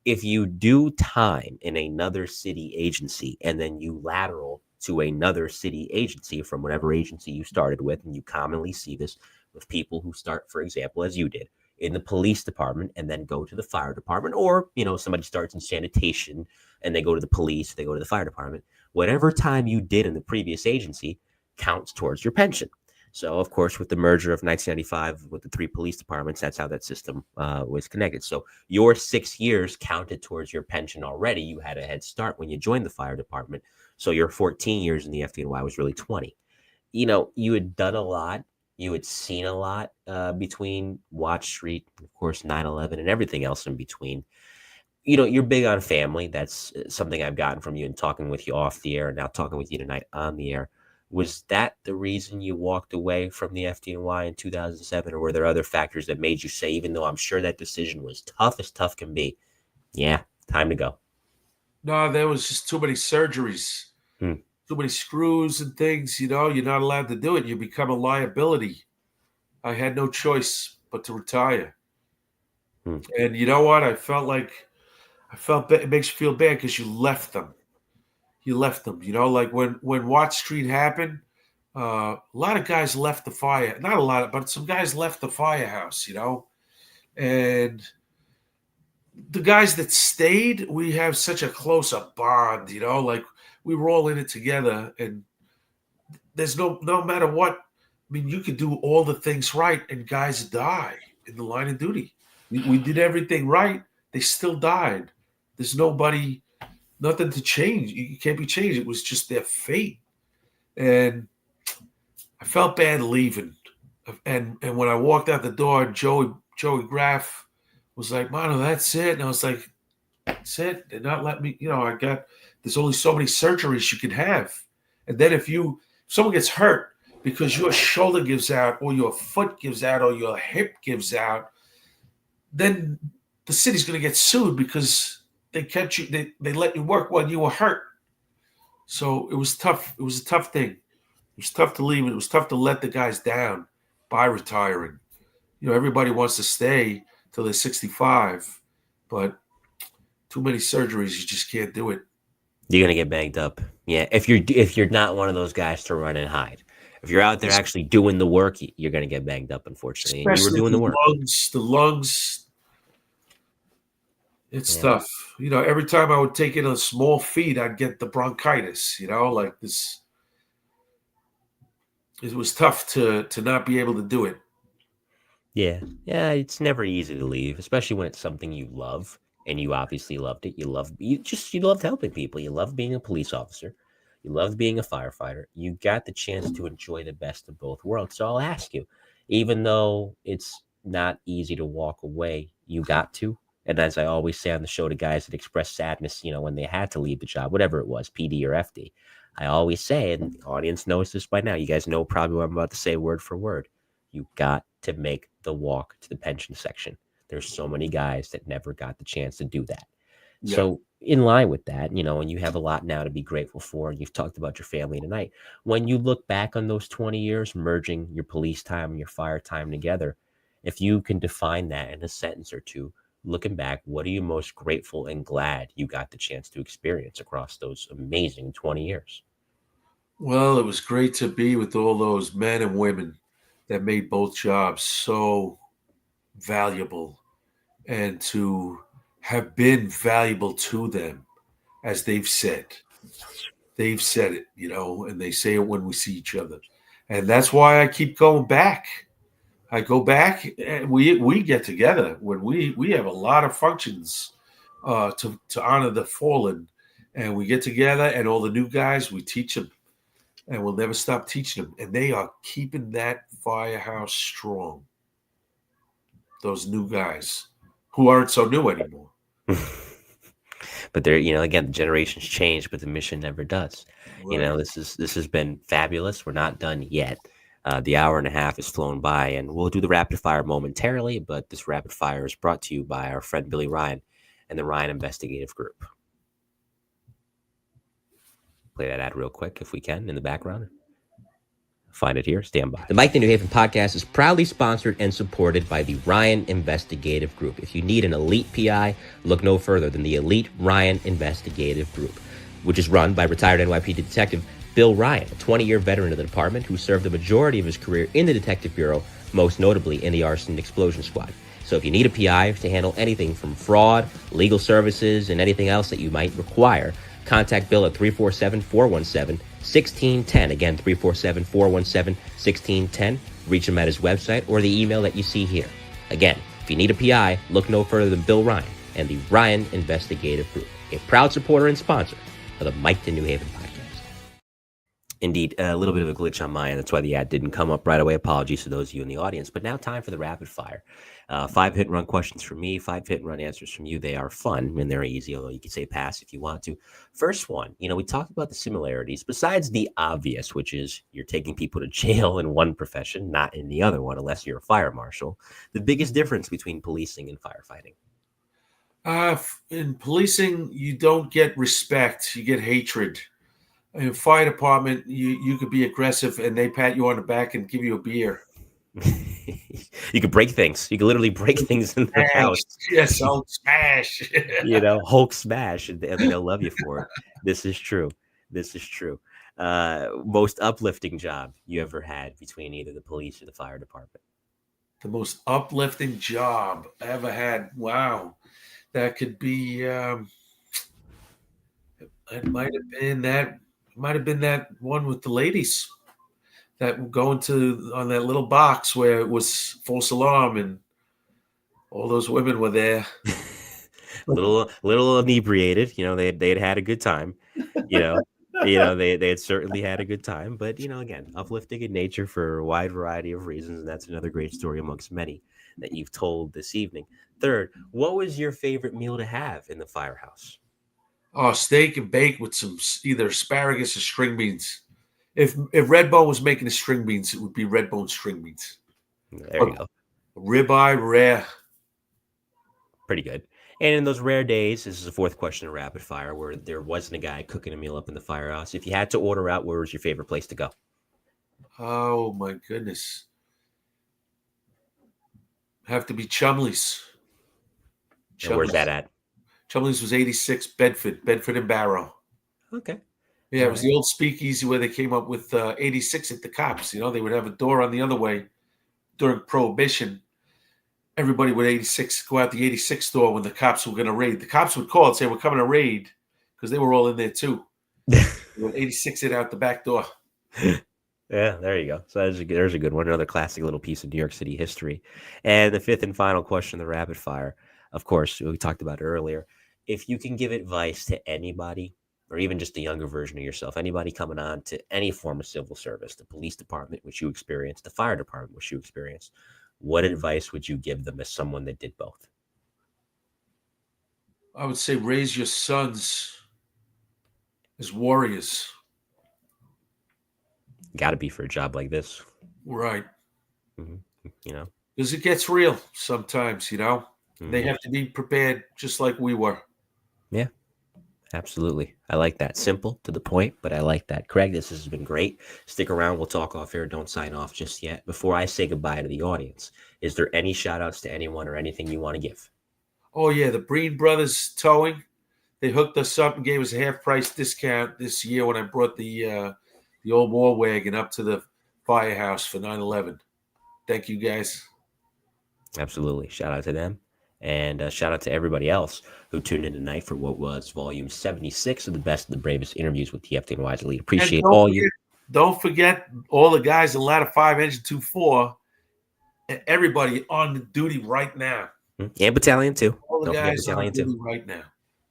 [SPEAKER 1] If you do time in another city agency and then you lateral to another city agency from whatever agency you started with, and you commonly see this with people who start, for example, as you did, in the police department and then go to the fire department, or somebody starts in sanitation and they go to the police, they go to the fire department. Whatever time you did in the previous agency counts towards your pension. So, of course, with the merger of 1995 with the three police departments, that's how that system was connected. So, your 6 years counted towards your pension already. You had a head start when you joined the fire department. So, your 14 years in the FDNY was really 20. You had done a lot. You had seen a lot between Watch Street, of course, 9/11, and everything else in between. You're big on family. That's something I've gotten from you and talking with you off the air and now talking with you tonight on the air. Was that the reason you walked away from the FDNY in 2007, or were there other factors that made you say, even though I'm sure that decision was tough as tough can be, yeah, time to go?
[SPEAKER 2] No, there was just too many surgeries,
[SPEAKER 1] Hmm.
[SPEAKER 2] too many screws and things. You're not allowed to do it. You become a liability. I had no choice but to retire.
[SPEAKER 1] Hmm.
[SPEAKER 2] And you know what? It makes you feel bad because you left them. You left them. Like when Watt Street happened, a lot of guys left the fire. Not a lot, but some guys left the firehouse. And the guys that stayed, we have such a close up bond. Like we were all in it together, and there's no matter what. I mean, you could do all the things right, and guys die in the line of duty. We did everything right. They still died. There's nothing to change. You can't be changed. It was just their fate. And I felt bad leaving. And when I walked out the door, Joey Graff was like, "Mano, that's it." And I was like, "That's it. They're not letting me. There's only so many surgeries you can have. And then if someone gets hurt because your shoulder gives out, or your foot gives out, or your hip gives out, then the city's going to get sued because they kept you. They let you work when you were hurt. So it was tough. It was a tough thing. It was tough to leave. It was tough to let the guys down by retiring. Everybody wants to stay till they're 65, but too many surgeries, you just can't do it.
[SPEAKER 1] You're gonna get banged up. Yeah, if you're not one of those guys to run and hide. If you're out there actually doing the work, you're gonna get banged up, unfortunately. And you were
[SPEAKER 2] Especially
[SPEAKER 1] doing the
[SPEAKER 2] the
[SPEAKER 1] work.
[SPEAKER 2] lungs, it's
[SPEAKER 1] Yeah.
[SPEAKER 2] tough. Every time I would take in a small feed, I'd get the bronchitis. Like this. It was tough to not be able to do it.
[SPEAKER 1] Yeah. Yeah, it's never easy to leave, especially when it's something you love and you obviously loved it. You loved helping people. You loved being a police officer. You loved being a firefighter. You got the chance to enjoy the best of both worlds. So I'll ask you, even though it's not easy to walk away, you got to. And as I always say on the show to guys that express sadness, when they had to leave the job, whatever it was, PD or FD, I always say, and the audience knows this by now, you guys know probably what I'm about to say word for word. You got to make the walk to the pension section. There's so many guys that never got the chance to do that.
[SPEAKER 2] Yeah.
[SPEAKER 1] So, in line with that, and you have a lot now to be grateful for, and you've talked about your family tonight. When you look back on those 20 years, merging your police time and your fire time together, if you can define that in a sentence or two, looking back, what are you most grateful and glad you got the chance to experience across those amazing 20 years?
[SPEAKER 2] Well, it was great to be with all those men and women that made both jobs so valuable, and to have been valuable to them, as they've said. They've said it, and they say it when we see each other. And that's why I keep going back. I go back, and we get together when we have a lot of functions to honor the fallen, and we get together, and all the new guys, we teach them, and we'll never stop teaching them. And they are keeping that firehouse strong. Those new guys who aren't so new anymore.
[SPEAKER 1] But there, again, the generations change, but the mission never does.
[SPEAKER 2] Right.
[SPEAKER 1] This has been fabulous. We're not done yet. The hour and a half has flown by, and we'll do the rapid fire momentarily. But this rapid fire is brought to you by our friend Billy Ryan and the Ryan Investigative Group. Play that ad real quick if we can in the background. Find it here. Stand by. The Mike the New Haven podcast is proudly sponsored and supported by the Ryan Investigative Group. If you need an elite PI, look no further than the Elite Ryan Investigative Group, which is run by retired NYPD detective Bill Ryan, a 20-year veteran of the department who served the majority of his career in the Detective Bureau, most notably in the Arson and Explosion Squad. So if you need a PI to handle anything from fraud, legal services, and anything else that you might require, contact Bill at 347-417-1610. Again, 347-417-1610. Reach him at his website or the email that you see here. Again, if you need a PI, look no further than Bill Ryan and the Ryan Investigative Group, a proud supporter and sponsor of the Mike to New Haven podcast. Indeed, a little bit of a glitch on my end. That's why the ad didn't come up right away. Apologies to those of you in the audience. But now time for the rapid fire. 5 hit and run questions from me, 5 hit and run answers from you. They are fun and they're easy, although you can say pass if you want to. First one, we talked about the similarities besides the obvious, which is you're taking people to jail in one profession, not in the other one, unless you're a fire marshal. The biggest difference between policing and firefighting.
[SPEAKER 2] In policing, you don't get respect, you get hatred. In a fire department, you could be aggressive and they pat you on the back and give you a beer.
[SPEAKER 1] You could break things. You could literally break things in the house.
[SPEAKER 2] Yes, Hulk smash.
[SPEAKER 1] Hulk smash, and they'll love you for it. This is true. Most uplifting job you ever had between either the police or the fire department?
[SPEAKER 2] The most uplifting job I ever had. Wow. That could be, it might have been that one with the ladies that were going on that little box where it was false alarm and all those women were there.
[SPEAKER 1] little inebriated, they'd had a good time, they had certainly had a good time, but again, uplifting in nature for a wide variety of reasons, and that's another great story amongst many that you've told this evening. Third, what was your favorite meal to have in the firehouse?
[SPEAKER 2] Oh, steak and bake with some either asparagus or string beans. If Redbone was making the string beans, it would be Redbone string beans.
[SPEAKER 1] There you go.
[SPEAKER 2] Ribeye rare.
[SPEAKER 1] Pretty good. And in those rare days, this is the fourth question of rapid fire, where there wasn't a guy cooking a meal up in the firehouse. If you had to order out, where was your favorite place to go?
[SPEAKER 2] Oh my goodness. Have to be Chumley's.
[SPEAKER 1] And where's that at?
[SPEAKER 2] Chumley's was 86 Bedford and Barrow.
[SPEAKER 1] Okay.
[SPEAKER 2] Yeah, it was the old speakeasy where they came up with 86 at the cops. They would have a door on the other way during Prohibition. Everybody would 86 go out the 86 door when the cops were going to raid. The cops would call and say, "We're coming to raid," because they were all in there too. They would 86 it out the back door.
[SPEAKER 1] Yeah, there you go. So there's a good one. Another classic little piece of New York City history. And the fifth and final question of the rapid fire, of course, we talked about it earlier. If you can give advice to anybody, or even just a younger version of yourself, anybody coming on to any form of civil service, the police department, which you experienced, the fire department, which you experienced, what advice would you give them as someone that did both?
[SPEAKER 2] I would say raise your sons as warriors.
[SPEAKER 1] Got to be for a job like this.
[SPEAKER 2] Right.
[SPEAKER 1] Mm-hmm.
[SPEAKER 2] Because it gets real sometimes, Mm-hmm. They have to be prepared just like we were.
[SPEAKER 1] Yeah. Absolutely. I like that. Simple, to the point, but I like that. Craig, this has been great. Stick around. We'll talk off air. Don't sign off just yet. Before I say goodbye to the audience, is there any shout outs to anyone or anything you want to give?
[SPEAKER 2] Oh, yeah. The Breen Brothers Towing. They hooked us up and gave us a half price discount this year when I brought the old war wagon up to the firehouse for 9/11. Thank you, guys.
[SPEAKER 1] Absolutely. Shout out to them. And shout out to everybody else who tuned in tonight for what was volume 76 of the best of the bravest interviews with the FDNY's elite. Appreciate all you.
[SPEAKER 2] Don't forget all the guys in Ladder 5, Engine 2-4, and everybody on the duty right now.
[SPEAKER 1] And Battalion 2.
[SPEAKER 2] All the
[SPEAKER 1] Don't
[SPEAKER 2] guys
[SPEAKER 1] forget Battalion
[SPEAKER 2] on duty right now.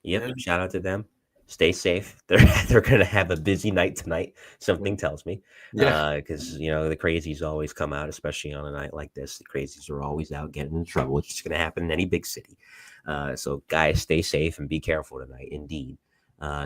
[SPEAKER 1] Yep. Shout out to them. Stay safe. They're going to have a busy night tonight. Something tells me,
[SPEAKER 2] Yeah.
[SPEAKER 1] because the crazies always come out, especially on a night like this. The crazies are always out getting in trouble. It's just going to happen in any big city. So guys, stay safe and be careful tonight. Indeed.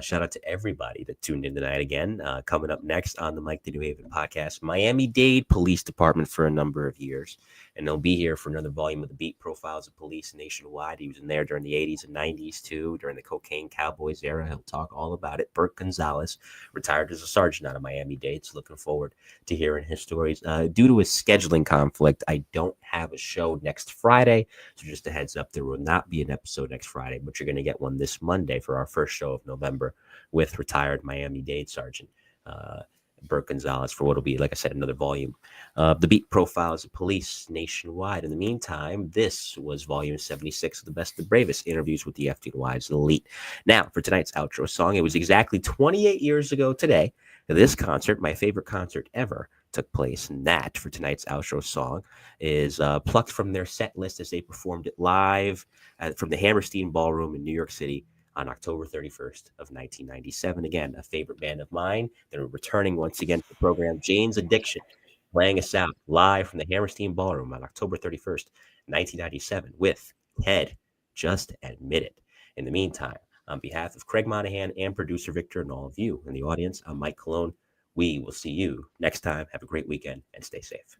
[SPEAKER 1] Shout out to everybody that tuned in tonight again. Coming up next on the Mike the New Haven podcast, Miami-Dade Police Department for a number of years. And they'll be here for another volume of the Beat Profiles of Police nationwide. He was in there during the 80s and 90s, too, during the Cocaine Cowboys era. He'll talk all about it. Burt Gonzalez, retired as a sergeant out of Miami-Dade. So looking forward to hearing his stories. Due to a scheduling conflict, I don't have a show next Friday. So just a heads up, there will not be an episode next Friday, but you're going to get one this Monday for our first show of November with retired Miami-Dade Sergeant Burt Gonzalez for what will be, like I said, another volume of the Beat Profiles of Police nationwide. In the meantime, this was volume 76 of the Best of Bravest interviews with the FDNY's elite. Now, for tonight's outro song, it was exactly 28 years ago today. This concert, my favorite concert ever, took place. And that, for tonight's outro song, is plucked from their set list as they performed it live from the Hammerstein Ballroom in New York City on October 31st of 1997. Again, a favorite band of mine. They're returning once again to the program, Jane's Addiction, playing us out live from the Hammerstein Ballroom on October 31st, 1997 with Ted, Just Admit It. In the meantime, on behalf of Craig Monahan and producer Victor and all of you in the audience, I'm Mike Colon. We will see you next time. Have a great weekend and stay safe.